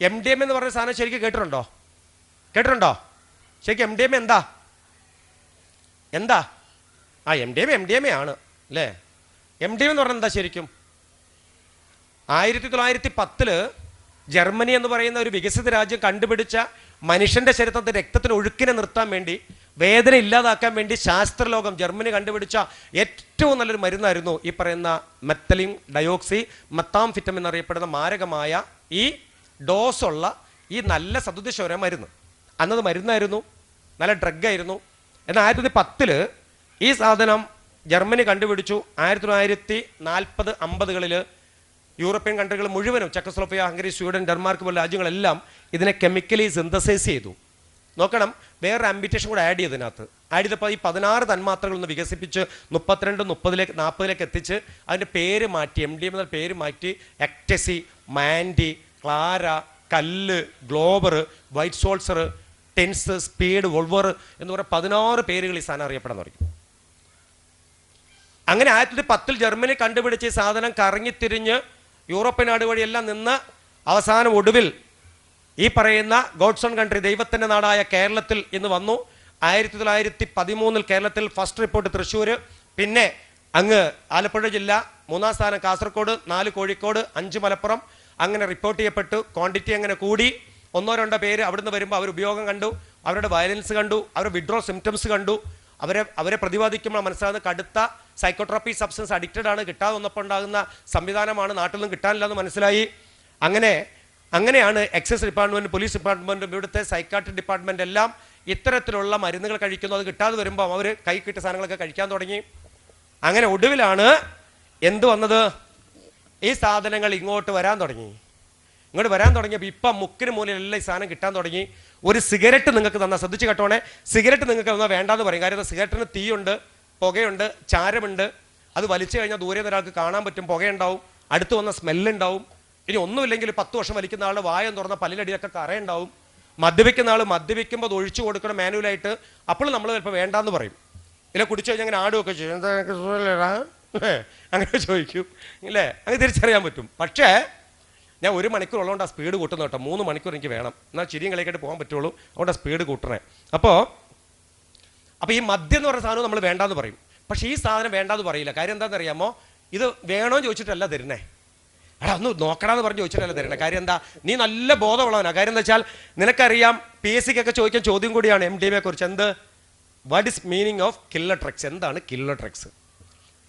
MDMA എന്ന് പറഞ്ഞ സാധനം ശരിക്കും കേട്ടിട്ടുണ്ടോ? ശരിക്കും MDMA എന്താ? MDMA ആണ് അല്ലേ? MDMA എന്ന് പറഞ്ഞാൽ എന്താ ശരിക്കും? 1910 ജർമ്മനി എന്ന് പറയുന്ന ഒരു വികസിത രാജ്യം കണ്ടുപിടിച്ച മനുഷ്യന്റെ ശരീരത്തിൽ രക്തത്തിന് ഒഴുക്കിനെ നിർത്താൻ വേണ്ടി, വേദന ഇല്ലാതാക്കാൻ വേണ്ടി ശാസ്ത്രലോകം ജർമ്മനി കണ്ടുപിടിച്ച ഏറ്റവും നല്ലൊരു മരുന്നായിരുന്നു ഈ പറയുന്ന മെത്തലിൻ ഡയോക്സി മെത്താംഫിറ്റമിൻ എന്നറിയപ്പെടുന്ന മാരകമായ ഈ ഡോസുള്ള ഈ നല്ല സദുദ്ദേശ മരുന്ന്. അന്നത് മരുന്നായിരുന്നു, നല്ല ഡ്രഗായിരുന്നു. എന്നാൽ 1910 ഈ സാധനം ജർമ്മനി കണ്ടുപിടിച്ചു. 1940-50കളിൽ യൂറോപ്യൻ കൺട്രികൾ മുഴുവനും, ചെക്കോസ്ലോവാക്യ, ഹംഗറി, സ്വീഡൻ, ഡെൻമാർക്ക് പോലുള്ള രാജ്യങ്ങളെല്ലാം ഇതിനെ കെമിക്കലി സിന്തസൈസ് ചെയ്തു. നോക്കണം, വേറെ ആംബിറ്റേഷൻ കൂടെ ആഡ് ചെയ്തതിനകത്ത്. ആഡ് ചെയ്തപ്പോൾ ഈ 16 തന്മാത്രകളൊന്ന് വികസിപ്പിച്ച് 32, 30, 40 എത്തിച്ച് അതിൻ്റെ പേര് മാറ്റി, MDMA എന്ന പേര് മാറ്റി എക്ടസി, മാൻഡി, ക്ലാര, കല്ല്, ഗ്ലോബർ, വൈറ്റ് സോൾസർ, ടെൻസ്, സ്പീഡ്, വോൾവർ എന്ന് പറയുന്ന 16 പേരുകൾ ഈ സാധനം അറിയപ്പെടാൻ തുടങ്ങി. അങ്ങനെ 1910 ജർമ്മനി കണ്ടുപിടിച്ച ഈ സാധനം കറങ്ങിത്തിരിഞ്ഞ് യൂറോപ്യൻ നാട് വഴിയെല്ലാം നിന്ന് അവസാനം ഒടുവിൽ ഈ പറയുന്ന ഗോഡ്സ് ഓൺ കൺട്രി, ദൈവത്തിൻ്റെ നാടായ കേരളത്തിൽ ഇന്ന് വന്നു. 1913 കേരളത്തിൽ ഫസ്റ്റ് റിപ്പോർട്ട് തൃശ്ശൂർ, പിന്നെ അങ്ങ് ആലപ്പുഴ ജില്ല, 3-ാം സ്ഥാനം കാസർഗോഡ്, 4 കോഴിക്കോട്, 5 മലപ്പുറം. അങ്ങനെ റിപ്പോർട്ട് ചെയ്യപ്പെട്ടു. ക്വാണ്ടിറ്റി അങ്ങനെ കൂടി. 1-2 പേര് അവിടുന്ന് വരുമ്പോൾ അവർ ഉപയോഗം കണ്ടു, അവരുടെ വയലൻസ് കണ്ടു, അവരുടെ വിഡ്രോൾ സിംറ്റംസ് കണ്ടു. അവരെ പ്രതിപാദിക്കുമ്പോൾ മനസ്സിലാകുന്ന കടുത്ത സൈക്കോട്രോപ്പി സബ്സ്റ്റൻസ് അഡിക്റ്റഡ് ആണ്, കിട്ടാതെ വന്നപ്പോൾ ഉണ്ടാകുന്ന സംവിധാനമാണ്, നാട്ടിൽ നിന്നും കിട്ടാനില്ല എന്ന് മനസ്സിലായി. അങ്ങനെയാണ് എക്സൈസ് ഡിപ്പാർട്ട്മെൻറ്റും പോലീസ് ഡിപ്പാർട്ട്മെൻറ്റും ഇവിടുത്തെ സൈക്കാട്രിക് ഡിപ്പാർട്ട്മെൻ്റ് എല്ലാം ഇത്തരത്തിലുള്ള മരുന്നുകൾ കഴിക്കുന്നു. അത് കിട്ടാതെ വരുമ്പോൾ അവർ കൈ കിട്ടിയ സാധനങ്ങളൊക്കെ കഴിക്കാൻ തുടങ്ങി. അങ്ങനെ ഒടുവിലാണ് എന്ത് വന്നത്? ഈ സാധനങ്ങൾ ഇങ്ങോട്ട് വരാൻ തുടങ്ങിയപ്പോൾ ഇപ്പം മുക്കിന് മൂലയിലെല്ലാം ഈ സാധനം കിട്ടാൻ തുടങ്ങി. ഒരു സിഗരറ്റ് നിങ്ങൾക്ക് തന്നാൽ, ശ്രദ്ധിച്ച് കേട്ടോണേ, സിഗരറ്റ് നിങ്ങൾക്ക് തന്നാൽ വേണ്ടാന്ന് പറയും. കാര്യം സിഗരറ്റിന് തീയുണ്ട്, പുകയുണ്ട്, ചാരമുണ്ട്. അത് വലിച്ചു കഴിഞ്ഞാൽ ദൂരെ നിന്ന് ഒരാൾക്ക് കാണാൻ പറ്റും, പുകയുണ്ടാവും, അടുത്ത് വന്ന സ്മെല്ലുണ്ടാവും. ഇനി ഒന്നുമില്ലെങ്കിൽ 10 വർഷം വലിക്കുന്ന ആൾ വായം തുറന്ന പല്ലിലടിയൊക്കെ കറയുണ്ടാവും. മദ്യപിക്കുന്ന ആൾ മദ്യപിക്കുമ്പോൾ അത് ഒഴിച്ചു കൊടുക്കണം മാനുവലായിട്ട്. അപ്പോൾ നമ്മൾ ചിലപ്പോൾ വേണ്ടാന്ന് പറയും. ഇല്ല കുടിച്ചു കഴിഞ്ഞാൽ അങ്ങനെ ആടുമൊക്കെ ചെയ്യും, എന്താ അങ്ങനെ ചോദിക്കും ഇല്ലേ, അങ്ങനെ തിരിച്ചറിയാൻ പറ്റും. പക്ഷേ ഞാൻ 1 മണിക്കൂർ ഉള്ളതുകൊണ്ട് ആ സ്പീഡ് കൂട്ടുന്നു കേട്ടോ. 3 മണിക്കൂർ എനിക്ക് വേണം, എന്നാൽ ചിരിയും കളിയൊക്കെ പോകാൻ പറ്റുള്ളൂ. അതുകൊണ്ട് ആ സ്പീഡ് കൂട്ടണേ. അപ്പോൾ ഈ മദ്യം എന്ന് പറയുന്ന സാധനം നമ്മൾ വേണ്ടാന്ന് പറയും. പക്ഷേ ഈ സാധനം വേണ്ടാന്ന് പറയില്ല. കാര്യം എന്താണെന്ന് അറിയാമോ? ഇത് വേണോ ചോദിച്ചിട്ടല്ല തരുന്നേ. എടാ ഒന്ന് നോക്കണമെന്ന് പറഞ്ഞ് ചോദിച്ചിട്ടല്ല തരുന്നേ. കാര്യം എന്താ? നീ നല്ല ബോധമുള്ളവനാ. കാര്യം എന്താ വെച്ചാൽ നിനക്കറിയാം, PSCക്കൊക്കെ ചോദിക്കാൻ ചോദ്യം കൂടിയാണ് MDMA കുറിച്ച്. എന്ത്? What is meaning of killer drugs? എന്താണ് കില്ലർ ഡ്രഗ്സ്?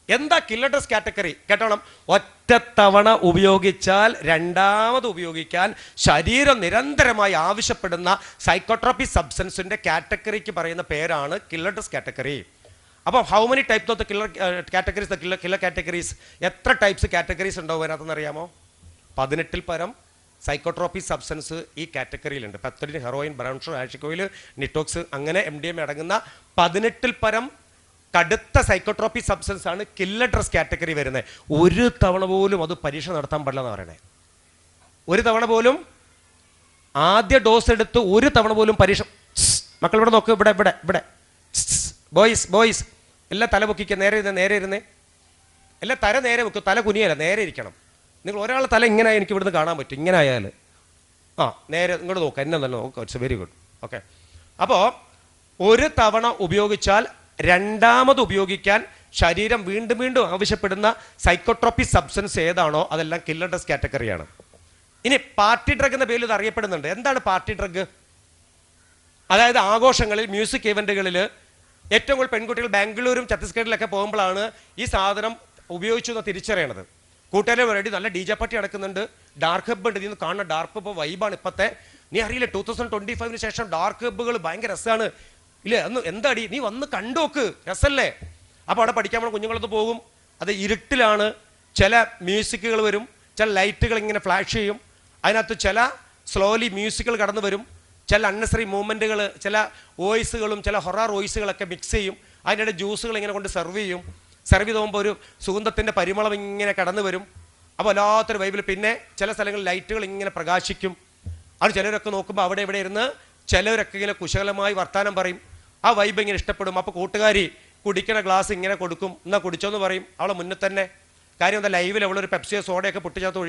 എന്താ കില്ലർ ഡ്രഗ്സ് കാറ്റഗറി? കേട്ടോണം, ഒറ്റത്തവണ ഉപയോഗിച്ചാൽ രണ്ടാമത് ഉപയോഗിക്കാൻ ശരീരം നിരന്തരമായി ആവശ്യപ്പെടുന്ന സൈക്കോട്രോപ്പി സബ്സ്റ്റൻസിന്റെ കാറ്റഗറിക്ക് പറയുന്ന പേരാണ് കില്ലർ ഡ്രഗ്സ് കാറ്റഗറി. അപ്പോൾ how many types of the killer categories? Killer categories എത്ര ടൈപ്സ് കാറ്റഗറീസ് ഉണ്ടാവും അതിനകത്തെന്ന് അറിയാമോ? 18-ൽ പരം സൈക്കോട്രോപ്പി സബ്സ്റ്റൻസ് ഈ കാറ്റഗറിയിലുണ്ട്. Pethidine, heroin, brown sugar, hashish oil, നിറ്റോക്സ്, അങ്ങനെ MDMA അടങ്ങുന്ന 18-ൽ പരം കടുത്ത സൈക്കോട്രോപ്പി സബ്സ്റ്റൻസ് ആണ് കില്ലർ ഡ്രഗ്സ് കാറ്റഗറി വരുന്നത്. ഒരു തവണ പോലും അത് പരീക്ഷ നടത്താൻ പാടില്ല എന്ന് പറയണേ. ഒരു തവണ പോലും ആദ്യ ഡോസ് എടുത്ത് ഒരു തവണ പോലും പരീക്ഷ. മക്കൾ ഇവിടെ നോക്ക്, ഇവിടെ ബോയ്സ് എല്ലാം തല പൊക്കിക്കുക, നേരെ ഇരുന്നേ. എല്ലാം തല നേരെ വെക്കും, തല കുനിയല്ല, നേരെ ഇരിക്കണം. നിങ്ങൾ ഒരാളെ തല ഇങ്ങനെ എനിക്ക് ഇവിടുന്ന് കാണാൻ പറ്റും, ഇങ്ങനെ ആയാൽ. നേരെ ഇങ്ങോട്ട് നോക്കുക, എന്നെ നല്ല നോക്കുക. It's very good. ഓക്കെ. അപ്പോൾ ഒരു തവണ ഉപയോഗിച്ചാൽ രണ്ടാമത് ഉപയോഗിക്കാൻ ശരീരം വീണ്ടും ആവശ്യപ്പെടുന്ന സൈക്കോട്രോപ്പി സബ്സ്റ്റൻസ് ഏതാണോ അതെല്ലാം കില്ലർ ഡ്രഗ്സ് കാറ്റഗറിയാണ്. ഇനി പാർട്ടി ഡ്രഗ് എന്ന പേരിൽ ഇത് അറിയപ്പെടുന്നുണ്ട്. എന്താണ് പാർട്ടി ഡ്രഗ്? അതായത് ആഘോഷങ്ങളിൽ, മ്യൂസിക് ഇവന്റുകളിൽ ഏറ്റവും കൂടുതൽ പെൺകുട്ടികൾ ബാംഗ്ലൂരും ഛത്തീസ്ഗഡിലൊക്കെ പോകുമ്പോഴാണ് ഈ സാധനം ഉപയോഗിച്ചു എന്ന് തിരിച്ചറിയണത്. കൂട്ടുകാരെ വേണ്ടി നല്ല DJ പാർട്ടി നടക്കുന്നുണ്ട്, ഡാർക്ക് ഹബ്ബ് ഉണ്ട്. ഇതിന്ന് കാണുന്ന ഡാർക്ക് ഹബ്ബ് വൈബാണ് ഇപ്പോഴത്തെ. നീ അറിയില്ല, 2025 ശേഷം ഡാർക്ക് ഹബ്ബുകൾ ഭയങ്കര രസമാണ് ഇല്ലേ? എന്താടി നീ വന്ന് കണ്ടോക്ക്, രസമല്ലേ? അപ്പോൾ അവിടെ പഠിക്കാൻ പോണ കുഞ്ഞുങ്ങളൊന്ന് പോകും. അത് ഇരുട്ടിലാണ്. ചില മ്യൂസിക്കുകൾ വരും, ചില ലൈറ്റുകൾ ഇങ്ങനെ ഫ്ലാഷ് ചെയ്യും. അതിനകത്ത് ചില സ്ലോലി മ്യൂസിക്കുകൾ കടന്നു വരും, ചില അൺനെസറി മൂവ്മെൻറ്റുകൾ, ചില വോയിസുകളും ചില ഹൊറർ വോയിസുകളൊക്കെ മിക്സ് ചെയ്യും. അതിനിടെ ജ്യൂസുകൾ ഇങ്ങനെ കൊണ്ട് സെർവ് ചെയ്യും. സെർവ് ചെയ്ത് പോകുമ്പോൾ ഒരു സുഗന്ധത്തിൻ്റെ പരിമളം ഇങ്ങനെ കടന്നു വരും. അപ്പോൾ വല്ലാത്തൊരു വൈബിൽ. പിന്നെ ചില സ്ഥലങ്ങളിൽ ലൈറ്റുകൾ ഇങ്ങനെ പ്രകാശിക്കും. അത് ചിലരൊക്കെ നോക്കുമ്പോൾ അവിടെ ഇവിടെ ഇരുന്ന് ചിലവരൊക്കെ ഇങ്ങനെ കുശലമായി വർത്താനം പറയും. ആ വൈബ് ഇങ്ങനെ ഇഷ്ടപ്പെടും. അപ്പോൾ കൂട്ടുകാരി കുടിക്കണ ഗ്ലാസ് ഇങ്ങനെ കൊടുക്കും, എന്നാൽ കുടിച്ചോന്ന് പറയും അവളെ മുന്നിൽ തന്നെ. കാര്യം എന്താ, ലൈവിൽ അവളൊരു പെപ്സിയോ സോഡയൊക്കെ പൊട്ടിച്ചകത്ത്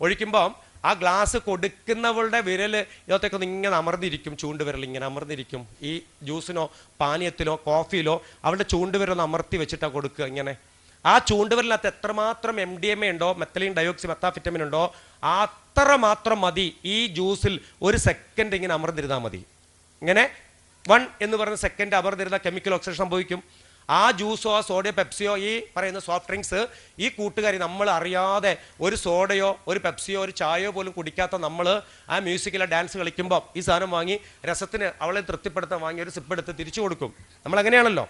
ഒഴിക്കുമ്പോൾ ആ ഗ്ലാസ് കൊടുക്കുന്നവളുടെ വിരൽ ഇതിനകത്തേക്കൊന്ന് ഇങ്ങനെ അമർന്നിരിക്കും, ചൂണ്ടുവിരൽ ഇങ്ങനെ അമർന്നിരിക്കും. ഈ ജ്യൂസിനോ പാനീയത്തിലോ കോഫിയിലോ അവളുടെ ചൂണ്ടുവിരലൊന്ന് അമർത്തി വെച്ചിട്ടാണ് കൊടുക്കുക. ഇങ്ങനെ ആ ചൂണ്ടുവിരലിനകത്ത് എത്രമാത്രം MDMA ഉണ്ടോ, മെത്തലീൻ ഡയോക്സി മെത്താഫിറ്റമിൻ ഉണ്ടോ, അത്ര മാത്രം മതി ഈ ജ്യൂസിൽ ഒരു സെക്കൻഡ് ഇങ്ങനെ അമർന്നിരുന്നാൽ മതി. ഇങ്ങനെ 1 എന്ന് പറയുന്ന സെക്കൻഡ് അമർന്നിരുന്ന കെമിക്കൽ ഓക്സിഡേഷൻ സംഭവിക്കും. ആ ജ്യൂസോ ആ സോഡയോ പെപ്സിയോ ഈ പറയുന്ന സോഫ്റ്റ് ഡ്രിങ്ക്സ് ഈ കൂട്ടുകാരി നമ്മൾ അറിയാതെ ഒരു സോഡയോ ഒരു പെപ്സിയോ ഒരു ചായയോ പോലും കുടിക്കാത്ത നമ്മൾ ആ മ്യൂസിക്കിലെ ഡാൻസ് കളിക്കുമ്പോൾ ഈ സാധനം വാങ്ങി രസത്തിന് അവളെ തൃപ്തിപ്പെടുത്താൻ വാങ്ങി ഒരു സിപ്പ് എടുത്ത് തിരിച്ചു കൊടുക്കും. നമ്മളങ്ങനെയാണല്ലോ.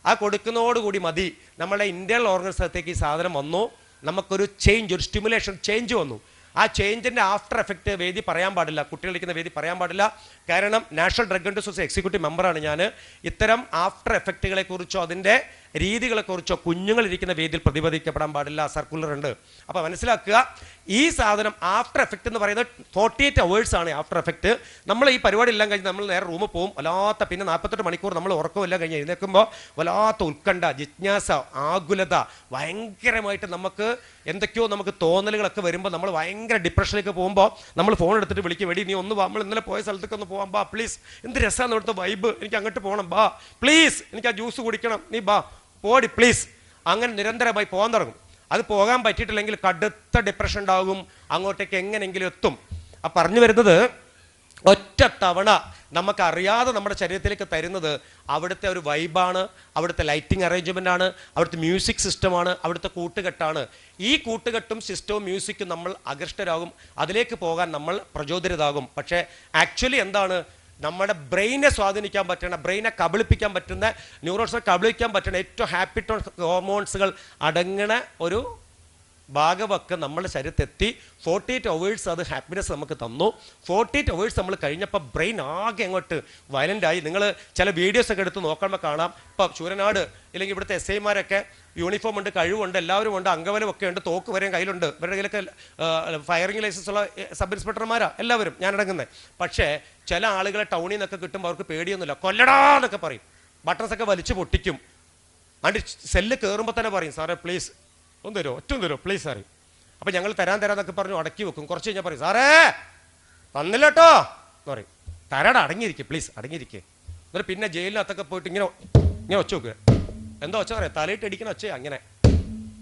ആ കൊടുക്കുന്നതോടുകൂടി മതി നമ്മളുടെ ഇന്റേണൽ ഓർഗൻസത്തേക്ക് ഈ സാധനം വന്നു, നമുക്കൊരു ചേഞ്ച്, ഒരു സ്റ്റിമുലേഷൻ ചേഞ്ച് വന്നു. ആ ചേഞ്ചിൻ്റെ ആഫ്റ്റർ എഫക്റ്റ് വേദി പറയാൻ പാടില്ല, കുട്ടികളിരിക്കുന്ന വേദി പറയാൻ പാടില്ല. കാരണം national drug and society executive മെമ്പറാണ് ഞാൻ. ഇത്തരം ആഫ്റ്റർ എഫക്റ്റുകളെ കുറിച്ചോ അതിൻ്റെ രീതികളെക്കുറിച്ചോ കുഞ്ഞുങ്ങളിരിക്കുന്ന വേദിയിൽ പ്രതിപാദിക്കപ്പെടാൻ പാടില്ല, സർക്കുലർ ഉണ്ട്. അപ്പോൾ മനസ്സിലാക്കുക, ഈ സാധനം ആഫ്റ്റർ എഫക്റ്റ് എന്ന് പറയുന്നത് 48 hours ആണ് ആഫ്റ്റർ എഫക്റ്റ്. നമ്മൾ ഈ പരിപാടി എല്ലാം കഴിഞ്ഞ് നമ്മൾ നേരെ റൂമിൽ പോകും, വല്ലാത്ത പിന്നെ 48 മണിക്കൂർ നമ്മൾ ഉറക്കമെല്ലാം കഴിഞ്ഞ് എഴുന്നേൽക്കുമ്പോൾ വല്ലാത്ത ഉത്കണ്ഠ, ജിജ്ഞാസ, ആകുലത, ഭയങ്കരമായിട്ട് നമുക്ക് എന്തൊക്കെയോ നമുക്ക് തോന്നലുകളൊക്കെ വരുമ്പോൾ നമ്മൾ ഭയങ്കര ഡിപ്രഷനിലേക്ക് പോകുമ്പോൾ നമ്മൾ ഫോൺ എടുത്തിട്ട് വിളിക്കും, വെടി നീ ഒന്ന് വാ, നമ്മൾ ഇന്നലെ പോയ സ്ഥലത്തേക്ക് ഒന്ന് പോകാം, ബാ പ്ലീസ്, എന്ത് രസമാണ് ഇവിടുത്തെ വൈബ്, എനിക്ക് അങ്ങോട്ട് പോകണം, ബാ പ്ലീസ്, എനിക്ക് ആ ജ്യൂസ് കുടിക്കണം, നീ ബാ പോടി പ്ലീസ്. അങ്ങനെ നിരന്തരമായി പോകാൻ തുടങ്ങും. അത് പോകാൻ പറ്റിയിട്ടില്ലെങ്കിൽ കടുത്ത ഡിപ്രഷൻ ഉണ്ടാകും, അങ്ങോട്ടേക്ക് എങ്ങനെയെങ്കിലും എത്തും. ആ പറഞ്ഞു വരുന്നത്, ഒറ്റ തവണ നമുക്കറിയാതെ നമ്മുടെ ശരീരത്തിലേക്ക് തരുന്നത് അവിടുത്തെ ഒരു വൈബാണ്, അവിടുത്തെ ലൈറ്റിംഗ് അറേഞ്ച്മെൻ്റ് ആണ്, അവിടുത്തെ മ്യൂസിക് സിസ്റ്റമാണ്, അവിടുത്തെ കൂട്ടുകെട്ടാണ്. ഈ കൂട്ടുകെട്ടും സിസ്റ്റവും മ്യൂസിക്കും നമ്മൾ ആകൃഷ്ടരാകും, അതിലേക്ക് പോകാൻ നമ്മൾ പ്രചോദിതരാകും. പക്ഷേ ആക്ച്വലി എന്താണ്, നമ്മുടെ ബ്രെയിനെ സ്വാധീനിക്കാൻ പറ്റുന്ന, ബ്രെയിനെ കബളിപ്പിക്കാൻ പറ്റുന്ന, ന്യൂറോൺസിനെ കബളിപ്പിക്കാൻ പറ്റുന്ന ഏറ്റവും ഹാപ്പി ഹോർമോൺസുകൾ അടങ്ങണ ഒരു ഭാഗമൊക്കെ നമ്മുടെ ശരീരത്തെത്തി 48 hours അത് ഹാപ്പിനെസ് നമുക്ക് തന്നു. 48 hours നമ്മൾ കഴിഞ്ഞപ്പോൾ ബ്രെയിൻ ആകെ അങ്ങോട്ട് വയലൻ്റായി. നിങ്ങൾ ചില വീഡിയോസൊക്കെ എടുത്ത് നോക്കുമ്പോൾ കാണാം. ഇപ്പോൾ ശൂരനാട് ഇല്ലെങ്കിൽ ഇവിടുത്തെ SI-മാരൊക്കെ യൂണിഫോം ഉണ്ട്, കഴിവുണ്ട്, എല്ലാവരും ഉണ്ട്, അംഗബലമൊക്കെ ഉണ്ട്, തോക്ക് വരെയും കയ്യിലുണ്ട്. ഇവരുടെ കയ്യിലൊക്കെ ഫയറിംഗ് ലൈസൻസ് ഉള്ള സബ് ഇൻസ്പെക്ടർമാരാണ് എല്ലാവരും, ഞാനടങ്ങുന്നത്. പക്ഷേ ചില ആളുകളെ ടൗണിൽ നിന്നൊക്കെ കിട്ടുമ്പോൾ അവർക്ക് പേടിയൊന്നുമില്ല, കൊല്ലടാന്നൊക്കെ പറയും, ബട്ടൺസൊക്കെ വലിച്ചു പൊട്ടിക്കും. അതിൻ്റെ സെല്ല് കയറുമ്പോൾ തന്നെ പറയും, സാറേ പ്ലീസ് ഒന്ന് തരുമോ, ഒറ്റ തരുമോ പ്ലീസ് സാറേ. അപ്പം ഞങ്ങൾ തരാന്നൊക്കെ പറഞ്ഞു അടക്കി വെക്കും. കുറച്ച് കഴിഞ്ഞാൽ പറയും, സാറേ തന്നില്ല കേട്ടോ എന്ന് പറയും. തരാടാ, അടങ്ങിയിരിക്കുക പ്ലീസ്, അടങ്ങിയിരിക്കുക. എന്നിട്ട് പിന്നെ ജയിലിനകത്തൊക്കെ പോയിട്ട് ഇങ്ങനെ ഇങ്ങനെ ഒച്ച വെക്കുക. എന്താ ഒച്ച പറയാം, തലയിട്ട് അടിക്കണ ഒച്ചയാ, അങ്ങനെ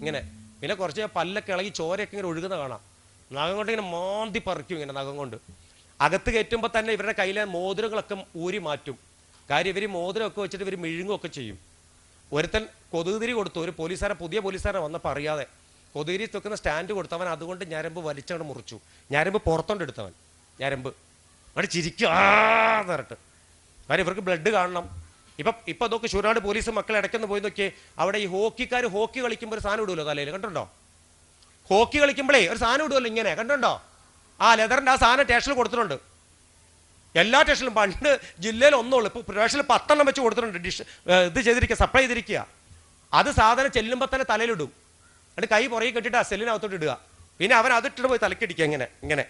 ഇങ്ങനെ. പിന്നെ കുറച്ച് പല്ലൊക്കെ ഇളകി ചോരയൊക്കെ ഇങ്ങനെ ഒഴുകുന്ന കാണാം. നഖം കൊണ്ട് ഇങ്ങനെ മാന്തി പറിക്കും, ഇങ്ങനെ നഖം കൊണ്ട്. അകത്ത് കയറ്റുമ്പോൾ തന്നെ ഇവരുടെ കയ്യിലെ മോതിരങ്ങളൊക്കെ ഊരി മാറ്റും. കാര്യം ഇവർ മോതിരമൊക്കെ വെച്ചിട്ട് ഇവർ മെഴുങ്ങുമൊക്കെ ചെയ്യും. ഒരുത്തൻ കൊതുകുതിരി കൊടുത്തു, ഒരു പോലീസുകാരൻ, പുതിയ പോലീസുകാരൻ വന്നപ്പോൾ അറിയാതെ കൊതുകുതിരി വെക്കുന്ന സ്റ്റാൻഡ് കൊടുത്തവൻ അതുകൊണ്ട് ഞരമ്പ് വലിച്ചങ്ങോട്ട് മുറിച്ചു. ഞരമ്പ് പുറത്തോണ്ട് എടുത്തവൻ, ഞരമ്പ് അവിടെ ചിരിക്കുക എന്ന് പറഞ്ഞിട്ട്. കാര്യം ഇവർക്ക് ബ്ലഡ് കാണണം. ഇപ്പം നോക്കി ശൂരനാട് പോലീസ് മക്കളെ ഇടയ്ക്കൊന്ന് പോയി നോക്കിയേ, അവിടെ ഈ ഹോക്കിക്കാർ ഹോക്കി കളിക്കുമ്പോൾ ഒരു സാധനം ഇടുമല്ലോ തലയിൽ, കണ്ടുണ്ടോ? ഹോക്കി കളിക്കുമ്പോഴേ ഒരു സാധനം ഇടുമല്ലോ ഇങ്ങനെ, കണ്ടുണ്ടോ? ആ ലെതറിൻ്റെ ആ സാധനം സ്റ്റേഷനിൽ കൊടുത്തിട്ടുണ്ട്. എല്ലാ സ്റ്റേഷനിലും. പണ്ട് ജില്ലയിൽ ഒന്നുള്ളൂ, ഇപ്പോൾ സ്റ്റേഷനിൽ 10 വെച്ച് കൊടുത്തിട്ടുണ്ട്. ഇത് ചെയ്തിരിക്കുക, സപ്ലൈ ചെയ്തിരിക്കുക. അത് സാധനം ചെല്ലുമ്പോൾ തന്നെ തലയിലിടും. എന്നിട്ട് കൈ പുറകെ കെട്ടിട്ട് ആ സെല്ലിനകത്തോട്ട് ഇടുക. പിന്നെ അവൻ അതിട്ടിട്ട് പോയി തലക്കടിക്കുക, ഇങ്ങനെ ഇങ്ങനെ.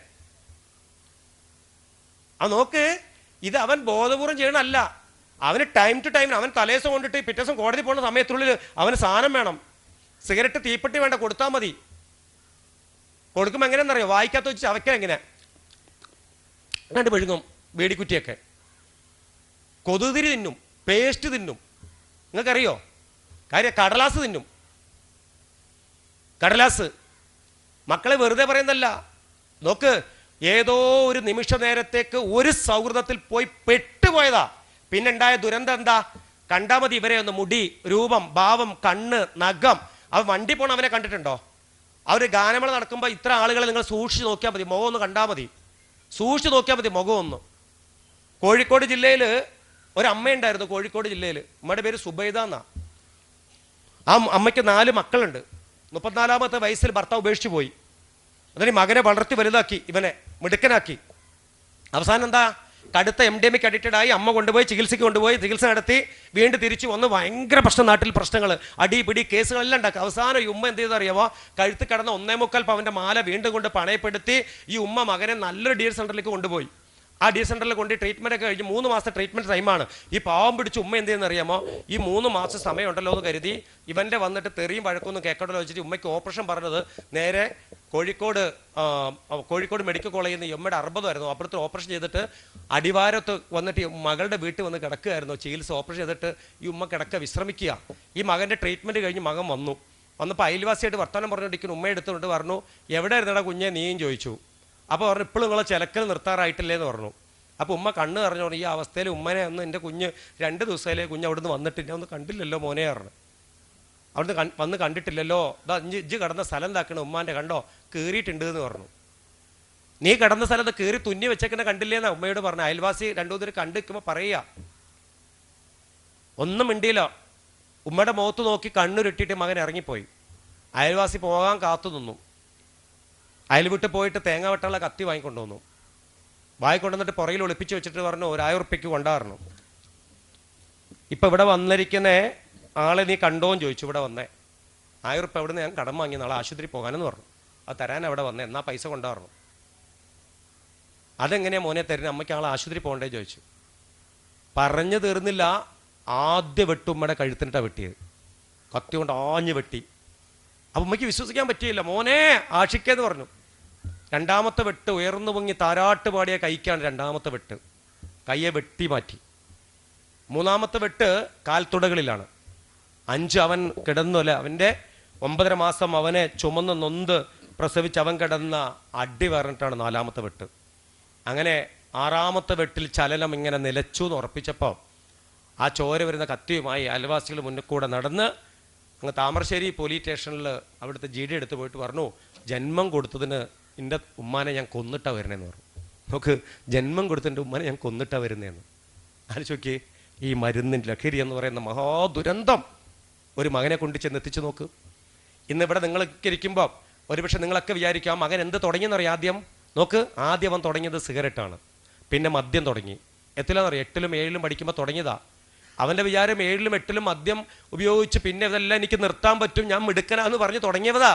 ആ നോക്ക്, ഇത് അവൻ ബോധപൂർവം ചെയ്യണമല്ല, അവന് ടൈം ടു ടൈം അവൻ തലേദിവസം കൊണ്ടിട്ട് പിറ്റേ ദിവസം കോടതി പോകുന്ന സമയത്തുള്ളിൽ അവന് സാധനം വേണം. സിഗരറ്റ് തീപ്പെട്ടി വേണ്ട, കൊടുത്താൽ മതി. കൊടുക്കുമ്പോൾ എങ്ങനെയാണെന്നറിയോ, വായിക്കാത്ത വെച്ച് അവയ്ക്കാൻ എങ്ങനെ കണ്ട് മെഴുങ്ങും. വേടിക്കുറ്റിയൊക്കെ കൊതുതിരി തിന്നും, പേസ്റ്റ് തിന്നും, നിങ്ങൾക്കറിയോ? കാര്യം കടലാസ് തിന്നും. കടലാസ് മക്കളെ വെറുതെ പറയുന്നല്ല. നോക്ക്, ഏതോ ഒരു നിമിഷ നേരത്തേക്ക് ഒരു സൗഹൃദത്തിൽ പോയി പെട്ടുപോയതാ. പിന്നെ ഉണ്ടായ ദുരന്തം എന്താ? കണ്ടാൽ മതി ഇവരെ ഒന്ന്, മുടി, രൂപം, ഭാവം, കണ്ണ്, നഖം. അവൻ വണ്ടി പോണ അവനെ കണ്ടിട്ടുണ്ടോ? അവർ ഗാനമേള നടക്കുമ്പോൾ ഇത്ര ആളുകളെ നിങ്ങൾ സൂക്ഷിച്ച് നോക്കിയാൽ മതി, മുഖം ഒന്ന് കണ്ടാൽ മതി, സൂക്ഷിച്ച് നോക്കിയാൽ മതി മുഖം ഒന്ന്. കോഴിക്കോട് ജില്ലയിൽ ഒരമ്മയുണ്ടായിരുന്നു. കോഴിക്കോട് ജില്ലയിൽ അമ്മയുടെ പേര് സുബൈദ എന്നാ. ആ അമ്മയ്ക്ക് 4 മക്കളുണ്ട്. 34ാമത്തെ വയസ്സിൽ ഭർത്താവ് ഉപേക്ഷിച്ച് പോയി. അതിന് മകനെ വളർത്തി വലുതാക്കി, ഇവനെ മിടുക്കനാക്കി. അവസാനം എന്താ, കടുത്ത MDMAക്ക് അഡിക്റ്റഡ് ആയി. അമ്മ കൊണ്ടുപോയി ചികിത്സയ്ക്ക് കൊണ്ടുപോയി, ചികിത്സ നടത്തി, വീണ്ടും തിരിച്ചു വന്ന് ഭയങ്കര പ്രശ്നം, നാട്ടിൽ പ്രശ്നങ്ങൾ, അടിപിടി, കേസുകളെല്ലാം ഉണ്ടാക്കുക. അവസാനം ഈ ഉമ്മ എന്ത് ചെയ്തറിയാമോ, കഴുത്ത് കിടന്ന 1.25 പവൻ്റെ മാല വീണ്ടും കൊണ്ട് പണയപ്പെടുത്തി ഈ ഉമ്മ മകനെ നല്ലൊരു DL സെൻ്ററിലേക്ക് കൊണ്ടുപോയി. ആ ഡി സെൻറ്ററിൽ കൊണ്ട് ട്രീറ്റ്മെൻ്റ് ഒക്കെ കഴിഞ്ഞ് 3 മാസത്തെ ട്രീറ്റ്മെൻറ്റ് ടൈമാണ്. ഈ പാവം പിടിച്ച് ഉമ്മ എന്ത് ചെയ്യുന്ന അറിയാമോ, ഈ 3 മാസം സമയമുണ്ടല്ലോ എന്ന് കരുതി ഇവൻ്റെ വന്നിട്ട് തെറിയും വഴക്കൊന്നും കേൾക്കണ്ടല്ലോ വെച്ചിട്ട് ഉമ്മയ്ക്ക് ഓപ്പറേഷൻ പറഞ്ഞത് നേരെ കോഴിക്കോട് മെഡിക്കൽ കോളേജിൽ നിന്ന് ഉമ്മയുടെ 60 അപ്പുറത്ത് ഓപ്പറേഷൻ ചെയ്തിട്ട് അടിവാരത്ത് വന്നിട്ട് മകളുടെ വീട്ടിൽ വന്ന് കിടക്കുകയായിരുന്നു. ചികിത്സ ഓപ്പറേഷൻ ചെയ്തിട്ട് ഈ ഉമ്മ വിശ്രമിക്കുക. ഈ മകൻ്റെ ട്രീറ്റ്മെൻറ്റ് കഴിഞ്ഞ് മകൻ വന്നപ്പോൾ അയൽവാസിയായിട്ട് വർത്തമാനം പറഞ്ഞുകൊണ്ടിരിക്കുന്നു. ഉമ്മ എടുത്തുകൊണ്ട് പറഞ്ഞു, എവിടെ ഇരുന്നടാ കുഞ്ഞെ നീയും ചോദിച്ചു. അപ്പോൾ പറഞ്ഞു, ഇപ്പോഴും നിങ്ങളെ ചിലക്കൽ നിർത്താറായിട്ടില്ലേ എന്ന് പറഞ്ഞു. അപ്പോൾ ഉമ്മ കണ്ണ് പറഞ്ഞു, ഈ അവസ്ഥയിൽ ഉമ്മനെ ഒന്ന് എൻ്റെ കുഞ്ഞ് 2 ദിവസത്തിലേ കുഞ്ഞ് അവിടുന്ന് വന്നിട്ടില്ല, ഒന്ന് കണ്ടില്ലല്ലോ മോനെ പറഞ്ഞു. അവിടുന്ന് വന്ന് കണ്ടിട്ടില്ലല്ലോ, ഇതാ ഇജ്ജ് കിടന്ന സ്ഥലം എന്താക്കണം ഉമ്മാൻ്റെ കണ്ടോ കീറിയിട്ടുണ്ട് എന്ന് പറഞ്ഞു. നീ കിടന്ന സ്ഥലത്ത് കീറി തുന്നി വെച്ചേക്കുന്ന കണ്ടില്ലേന്നാ ഉമ്മയോട് പറഞ്ഞു. അയൽവാസി 2-3 കണ്ടു നിൽക്കുമ്പോൾ പറയുക, ഒന്നും മിണ്ടിയില്ല. ഉമ്മയുടെ മുഖത്ത് നോക്കി കണ്ണുരുട്ടിയിട്ട് മകൻ ഇറങ്ങിപ്പോയി. അയൽവാസി പോകാൻ കാത്തു നിന്നു. അയൽവിട്ട് പോയിട്ട് തേങ്ങ വെട്ടാനുള്ള കത്തി വാങ്ങിക്കൊണ്ടുവന്നു. വാങ്ങിക്കൊണ്ടുവന്നിട്ട് പുറകിൽ ഒളിപ്പിച്ച് വെച്ചിട്ട് പറഞ്ഞു, 1000 ഉറുപ്പിക്ക് കൊണ്ടായിരുന്നു. ഇപ്പം ഇവിടെ വന്നിരിക്കുന്ന ആളെ നീ കണ്ടോന്ന് ചോദിച്ചു. ഇവിടെ വന്നേ 1000 ഉറുപ്പ എവിടെ നിന്ന് ഞാൻ കടം വാങ്ങി നാളെ ആശുപത്രി പോകാനെന്ന് പറഞ്ഞു. അത് തരാൻ അവിടെ വന്നേ, എന്നാ പൈസ കൊണ്ടായിരുന്നു. അതെങ്ങനെയാ മോനെ തരുന്നത്, അമ്മയ്ക്ക് ആളെ ആശുപത്രി പോകണ്ടേ ചോദിച്ചു. പറഞ്ഞു തീർന്നില്ല. ആദ്യ വെട്ടുമ്മയുടെ കഴുത്തിനിട്ടാണ് വെട്ടിയത്, കത്തി കൊണ്ട് ആഞ്ഞു വെട്ടി. അപ്പം ഉമ്മയ്ക്ക് വിശ്വസിക്കാൻ പറ്റിയില്ല. മോനെ ആഷിക്കെന്ന് പറഞ്ഞു. 2ാമത്തെ വെട്ട് ഉയർന്നു പൊങ്ങി താരാട്ട് പാടിയ കൈക്കാണ് 2ാമത്തെ വെട്ട്. കയ്യെ വെട്ടി മാറ്റി. 3ാമത്തെ വെട്ട് കാൽത്തുടകളിലാണ്. 5 അവൻ കിടന്നല്ല, അവൻ്റെ 9.5 മാസം അവനെ ചുമന്ന് നൊന്ത് പ്രസവിച്ച് അവൻ കിടന്ന അടി പറഞ്ഞിട്ടാണ് 4ാമത്തെ വെട്ട്. അങ്ങനെ 6ാമത്തെ വെട്ടിൽ ചലനം ഇങ്ങനെ നിലച്ചു എന്ന് ഉറപ്പിച്ചപ്പോൾ ആ ചോര വരുന്ന കത്തിയുമായി അയൽവാസികൾ മുന്നിൽ കൂടെ നടന്ന് അങ്ങ് താമരശ്ശേരി പോലീസ് സ്റ്റേഷനിൽ അവിടുത്തെ GD എടുത്ത് പോയിട്ട് പറഞ്ഞു, ജന്മം കൊടുത്തതിന് എൻ്റെ ഉമ്മാനെ ഞാൻ കൊന്നിട്ടാണ് വരുന്നതെന്ന് പറഞ്ഞു. നമുക്ക് ജന്മം കൊടുത്തതിൻ്റെ ഉമ്മാനെ ഞാൻ കൊന്നിട്ടാണ് വരുന്നതെന്ന് ആലോചിച്ച് നോക്കി. ഈ മരുന്നിൻ്റെ ലഹരി എന്ന് പറയുന്ന മഹാദുരന്തം ഒരു മകനെ കൊണ്ട് ചെന്ന് എത്തിച്ചു നോക്ക്. ഇന്നിവിടെ നിങ്ങളൊക്കെ ഇരിക്കുമ്പോൾ ഒരുപക്ഷെ നിങ്ങളൊക്കെ വിചാരിക്കാം മകൻ എന്ത് തുടങ്ങിയെന്നറിയാം. ആദ്യം അവൻ തുടങ്ങിയത് സിഗരറ്റാണ്, പിന്നെ മദ്യം തുടങ്ങി. എത്തിലാണെന്നറിയാം, 8ലും 7ലും പഠിക്കുമ്പോൾ തുടങ്ങിയതാ. അവൻ്റെ വിചാരം 7ലും 8ലും മദ്യം ഉപയോഗിച്ച് പിന്നെ ഇതെല്ലാം എനിക്ക് നിർത്താൻ പറ്റും, ഞാൻ മിടുക്കനാന്ന് പറഞ്ഞ് തുടങ്ങിയതാ.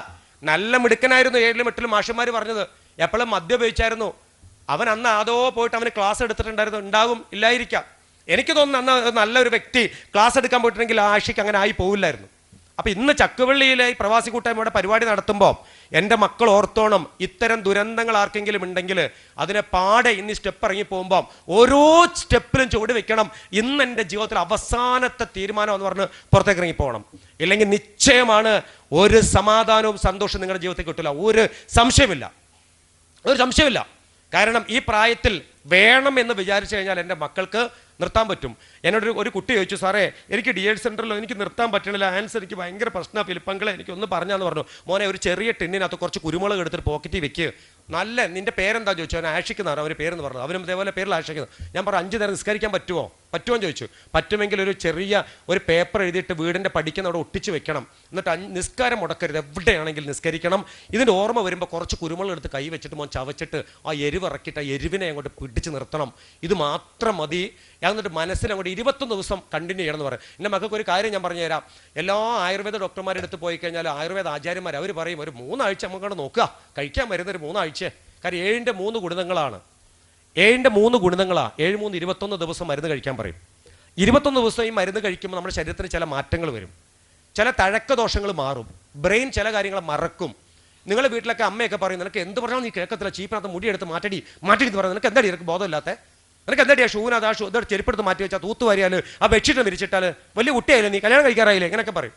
നല്ല മിടുക്കനായിരുന്നു 7ലും 8ലും മാഷന്മാർ പറഞ്ഞത്. എപ്പോഴും മദ്യം ഉപയോഗിച്ചായിരുന്നു. അവൻ അന്ന് അതോ പോയിട്ട് അവന് ക്ലാസ് എടുത്തിട്ടുണ്ടായിരുന്നു. ഉണ്ടാകും, ഇല്ലായിരിക്കാം. എനിക്ക് തോന്നുന്നു അന്ന് നല്ലൊരു വ്യക്തി ക്ലാസ് എടുക്കാൻ പോയിട്ടുണ്ടെങ്കിൽ ആഷിക്ക് അങ്ങനെ ആയി പോവില്ലായിരുന്നു. അപ്പം ഇന്ന് ചക്കുവള്ളിയിലെ ഈ പ്രവാസി കൂട്ടായ്മയുടെ പരിപാടി നടത്തുമ്പോൾ എൻ്റെ മക്കൾ ഓർത്തോണം, ഇത്തരം ദുരന്തങ്ങൾ ആർക്കെങ്കിലും ഉണ്ടെങ്കിൽ അതിനെ പാടെ ഇന്ന് സ്റ്റെപ്പ് ഇറങ്ങി പോകുമ്പോൾ ഓരോ സ്റ്റെപ്പിലും ചുവട് വെക്കണം. ഇന്ന് എൻ്റെ ജീവിതത്തിൽ അവസാനത്തെ തീരുമാനം എന്ന് പറഞ്ഞ് പുറത്തേക്ക് ഇറങ്ങി പോകണം. ഇല്ലെങ്കിൽ നിശ്ചയമാണ് ഒരു സമാധാനവും സന്തോഷവും നിങ്ങളുടെ ജീവിതത്തിൽ കിട്ടില്ല. ഒരു സംശയമില്ല. കാരണം ഈ പ്രായത്തിൽ വേണം എന്ന് വിചാരിച്ചു കഴിഞ്ഞാൽ എൻ്റെ മക്കൾക്ക് നിർത്താൻ പറ്റും. എന്നോട് ഒരു കുട്ടി ചോദിച്ചു, സാറേ എനിക്ക് DH സെൻറ്ററിൽ എനിക്ക് നിർത്താൻ പറ്റണില്ല, ആൻസർ എനിക്ക് ഭയങ്കര പ്രശ്നമാണ്, ഫിലിപ്പങ്കളെ എനിക്കൊന്ന് പറഞ്ഞാന്ന് പറഞ്ഞു. മോനെ ഒരു ചെറിയ ടിന്നിനകത്ത് കുറച്ച് കുരുമുളക് എടുത്തിട്ട് പോക്കറ്റിൽ വെക്ക്. നല്ല നിൻ്റെ പേരെന്താ ചോദിച്ചു. അവൻ ആഷിക്കുന്നാണ് അവർ പേരെന്ന് പറഞ്ഞു. അവനും ഇതേപോലെ പേരിൽ ആഷിക്കുന്നു. ഞാൻ പറഞ്ഞു 5 നേരം നിസ്കരിക്കാൻ പറ്റുമോ ചോദിച്ചു. പറ്റുമെങ്കിൽ ഒരു ചെറിയ ഒരു പേപ്പർ എഴുതിയിട്ട് വീടിൻ്റെ പഠിക്കുന്ന അവിടെ ഒട്ടിച്ച് വെക്കണം. എന്നിട്ട് നിസ്കാരം മുടക്കരുത്, എവിടെയാണെങ്കിലും നിസ്കരിക്കണം. ഇതിൻ്റെ ഓർമ്മ വരുമ്പോൾ കുറച്ച് കുരുമുളക് എടുത്ത് കൈ വെച്ചിട്ട് മോൻ ചവച്ചിട്ട് ആ എരിവ് ഇറക്കിയിട്ട് ആ എരിവിനെ അങ്ങോട്ട് പിടിച്ച് നിർത്തണം. ഇത് മാത്രം മതി. എന്നിട്ട് മനസ്സിനങ്ങോട്ട് 21 ദിവസം കണ്ടിന്യൂ ചെയ്യണം എന്ന് പറയും. എൻ്റെ മക്കൾക്ക് ഒരു കാര്യം ഞാൻ പറഞ്ഞു തരാം. എല്ലാ ആയുർവേദ ഡോക്ടർമാരുടെ അടുത്ത് പോയി കഴിഞ്ഞാൽ ആയുർവേദ ആചാര്യന്മാർ അവർ പറയും ഒരു 3 ആഴ്ച നമുക്കവിടെ നോക്കുക, കഴിക്കാൻ വരുന്നൊരു 3 ആഴ്ച. കാര്യം 7ൻ്റെ 3 ഗുണിതങ്ങളാണ്. 7 3 21 ദിവസം മരുന്ന് കഴിക്കാൻ പറയും. 21 ദിവസം ഈ മരുന്ന് കഴിക്കുമ്പോൾ നമ്മുടെ ശരീരത്തിന് ചില മാറ്റങ്ങൾ വരും, ചില തഴക്ക ദോഷങ്ങൾ മാറും, ബ്രെയിൻ ചില കാര്യങ്ങൾ മറക്കും. നിങ്ങളുടെ വീട്ടിലൊക്കെ അമ്മയൊക്കെ പറയും, നിനക്ക് എന്ത് പറഞ്ഞാൽ നീ കേൾക്കത്തില്ല, ചീപ്പിനകത്ത് മുടിയെടുത്ത് മാറ്റടി എന്ന് പറയുന്നത് നിനക്ക് എന്താടി നിനക്ക് ബോധമില്ലാത്ത, നിനക്ക് എന്താടിയാ ഷൂവിനകത്ത് ആ ഇതോടെ ചെരുപ്പെടുത്ത് മാറ്റി വെച്ചാൽ തൂത്തുവാരിയാൽ ആ ബെഡ്ഷീറ്റ് വിരിച്ചിട്ടാൽ വലിയ കുട്ടിയായില്ലേ നീ, കല്യാണം കഴിക്കാറായില്ലേ, ഇങ്ങനെയൊക്കെ പറയും.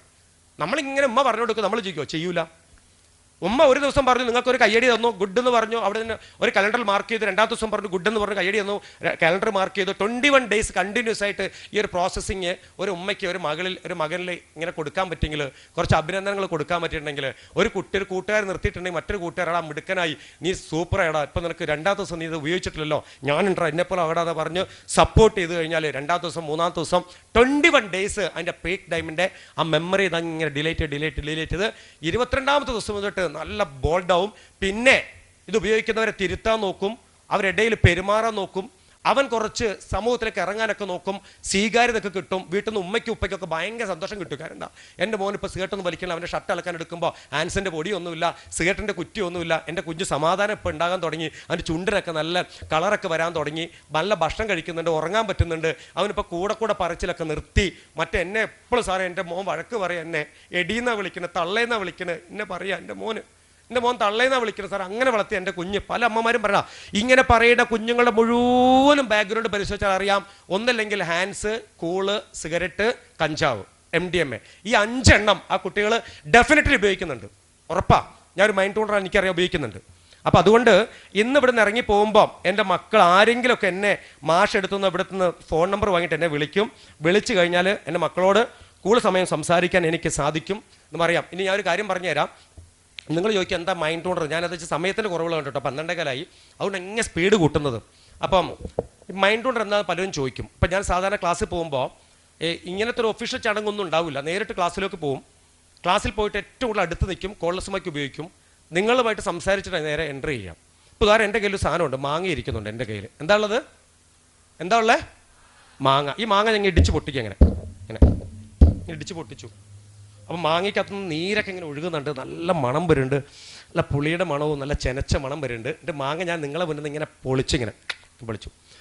നമ്മളിങ്ങനെ ഉമ്മ പറഞ്ഞു കൊടുക്കും, നമ്മൾ ചെയ്യൂല. ഉമ്മ ഒരു ദിവസം പറഞ്ഞു നിങ്ങൾക്കൊരു കയ്യടി തന്നു, ഗുഡ് എന്ന് പറഞ്ഞു. അവിടെ നിന്ന് ഒരു കലണ്ടറിൽ മാർക്ക് ചെയ്തു. 2ാമത്തെ ദിവസം പറഞ്ഞു ഗുഡ് എന്ന് പറഞ്ഞു, കയ്യടി തന്നു, കലണ്ടർ മാർക്ക് ചെയ്തു. 21 ഡേയ്സ് കണ്ടിന്യൂസ് ആയിട്ട് ഈ ഒരു പ്രോസസ്സിങ് ഒരു ഉമ്മയ്ക്ക് ഒരു മകനിൽ ഇങ്ങനെ കൊടുക്കാൻ പറ്റിയെങ്കിൽ, കുറച്ച് അഭിനന്ദനങ്ങൾ കൊടുക്കാൻ പറ്റിയിട്ടുണ്ടെങ്കിൽ, ഒരു കൂട്ടുകാർ നിർത്തിയിട്ടുണ്ടെങ്കിൽ മറ്റൊരു കൂട്ടുകാരാടാ മിടുക്കനായി, നീ സൂപ്പറായിടാ, ഇപ്പം നിനക്ക് 2ാമത്തെ ദിവസം നീ ഇത് ഉപയോഗിച്ചിട്ടില്ലല്ലോ, ഞാനുണ്ടോ എന്നെപ്പോലെ അവിടാതെ പറഞ്ഞ് സപ്പോർട്ട് ചെയ്ത് കഴിഞ്ഞാൽ 2ാമത്തെ ദിവസം 3ാമത്തെ ദിവസം 21 ഡേയ്സ് അതിൻ്റെ പീക്ക് ടൈമിൻ്റെ ആ മെമ്മറി ഇതങ്ങനെ ഡിലേറ്റ് ചെയ്ത് 22ാമത്തെ ദിവസം വന്നിട്ട് നല്ല ബോൾഡാവും. പിന്നെ ഇത് ഉപയോഗിക്കുന്നവരെ തിരുത്താൻ നോക്കും, അവരിടയിൽ പെരുമാറാൻ നോക്കും, അവൻ കുറച്ച് സമൂഹത്തിലേക്ക് ഇറങ്ങാനൊക്കെ നോക്കും, സ്വീകാര്യതയൊക്കെ കിട്ടും, വീട്ടിൽ നിന്ന് ഉമ്മയ്ക്കും ഉപ്പയ്ക്കൊക്കെ ഭയങ്കര സന്തോഷം കിട്ടും. കാരണം എന്താ, എൻ്റെ മോൻ ഇപ്പോൾ സിഗരറ്റൊന്നും വലിക്കണം, അവൻ്റെ ഷർട്ട് അളക്കാൻ എടുക്കുമ്പോൾ ആൻസിൻ്റെ പൊടിയൊന്നുമില്ല, സിഗരറ്റിൻ്റെ കുറ്റിയൊന്നുമില്ല, എൻ്റെ കുഞ്ഞ് സമാധാനം ഇപ്പോൾ ഉണ്ടാകാൻ തുടങ്ങി, അവൻ്റെ ചുണ്ടിനൊക്കെ നല്ല കളറൊക്കെ വരാൻ തുടങ്ങി, നല്ല ഭക്ഷണം കഴിക്കുന്നുണ്ട്, ഉറങ്ങാൻ പറ്റുന്നുണ്ട്, അവനിപ്പോൾ കൂടെ പറച്ചിലൊക്കെ നിർത്തി. എന്നെ എപ്പോഴും സാറേ എൻ്റെ മോൻ വഴക്ക് പറയാം, എന്നെ എടീന്നാണ് വിളിക്കുന്നത്, തള്ളേന്നാണ് വിളിക്കുന്നത്, എന്നെ പറയാം എൻ്റെ മോൻ തള്ളേന്നാണ് വിളിക്കുന്നത് സാർ, അങ്ങനെ വളർത്തി എൻ്റെ കുഞ്ഞ്. പല അമ്മമാരും പറയാം. ഇങ്ങനെ പറയുന്ന കുഞ്ഞുങ്ങളുടെ മുഴുവനും ബാക്ക്ഗ്രൗണ്ട് പരിശോധിച്ചാൽ അറിയാം, ഒന്നല്ലെങ്കിൽ ഹാൻസ്, കൂള്, സിഗരറ്റ്, കഞ്ചാവ്, MDMA, ഈ 5 എണ്ണം ആ കുട്ടികൾ ഡെഫിനറ്റ്ലി ഉപയോഗിക്കുന്നുണ്ട്. ഉറപ്പാ, ഞാനൊരു മൈൻഡ് ടൂണറാണ്, എനിക്കറിയാം ഉപയോഗിക്കുന്നുണ്ട്. അപ്പോൾ അതുകൊണ്ട് ഇന്ന് ഇവിടെ നിന്ന് ഇറങ്ങി പോകുമ്പോൾ എൻ്റെ മക്കൾ ആരെങ്കിലുമൊക്കെ എന്നെ മാഷ് എടുത്തുനിന്ന് ഇവിടുന്ന് ഫോൺ നമ്പർ വാങ്ങിയിട്ട് എന്നെ വിളിച്ചു കഴിഞ്ഞാൽ എൻ്റെ മക്കളോട് കൂടുതൽ സമയം സംസാരിക്കാൻ എനിക്ക് സാധിക്കും എന്ന് പറയാം. ഇനി ഞാനൊരു കാര്യം പറഞ്ഞു തരാം. നിങ്ങൾ ചോദിക്കുക എന്താ മൈൻഡ് ടൂണർ, ഞാനത് വെച്ച് സമയത്തിൻ്റെ കുറവുകളുണ്ട് കേട്ടോ, 12:15 അതുകൊണ്ട് എങ്ങനെ സ്പീഡ് കൂട്ടുന്നത്. അപ്പം മൈൻഡ് ടൂണർ എന്താ പലരും ചോദിക്കും. ഇപ്പം ഞാൻ സാധാരണ ക്ലാസ്സിൽ പോകുമ്പോൾ ഇങ്ങനത്തെ ഒരു ഒഫീഷ്യൽ ചടങ്ങൊന്നും ഉണ്ടാവില്ല. നേരിട്ട് ക്ലാസ്സിലേക്ക് പോകും, ക്ലാസ്സിൽ പോയിട്ട് ഏറ്റവും കൂടുതൽ അടുത്ത് നിൽക്കും, കോൾലെസ് മൈക്ക് ഉപയോഗിക്കും, നിങ്ങളുമായിട്ട് സംസാരിച്ചിട്ട് നേരെ എൻ്റർ ചെയ്യാം. ഇപ്പോൾ ഉദാഹരണം എൻ്റെ കയ്യിൽ സാധനമുണ്ട്, മാങ്ങ ഇരിക്കുന്നുണ്ട് എൻ്റെ കയ്യിൽ. എന്താ ഉള്ളത്? മാങ്ങ. ഈ മാങ്ങ ഞങ്ങൾ ഇടിച്ച് പൊട്ടിക്കുക, ഇങ്ങനെ ഇടിച്ച് പൊട്ടിച്ചു. അപ്പം മാങ്ങയ്ക്കകത്തുനിന്ന് നീരൊക്കെ ഇങ്ങനെ ഒഴുകുന്നുണ്ട്, നല്ല മണം വരുന്നുണ്ട്, നല്ല പുളിയുടെ മണവും നല്ല ചെനച്ച മണം വരുന്നുണ്ട്. എൻ്റെ മാങ്ങ ഞാൻ നിങ്ങളെ മുന്നിൽ നിന്ന് ഇങ്ങനെ പൊളിച്ചു.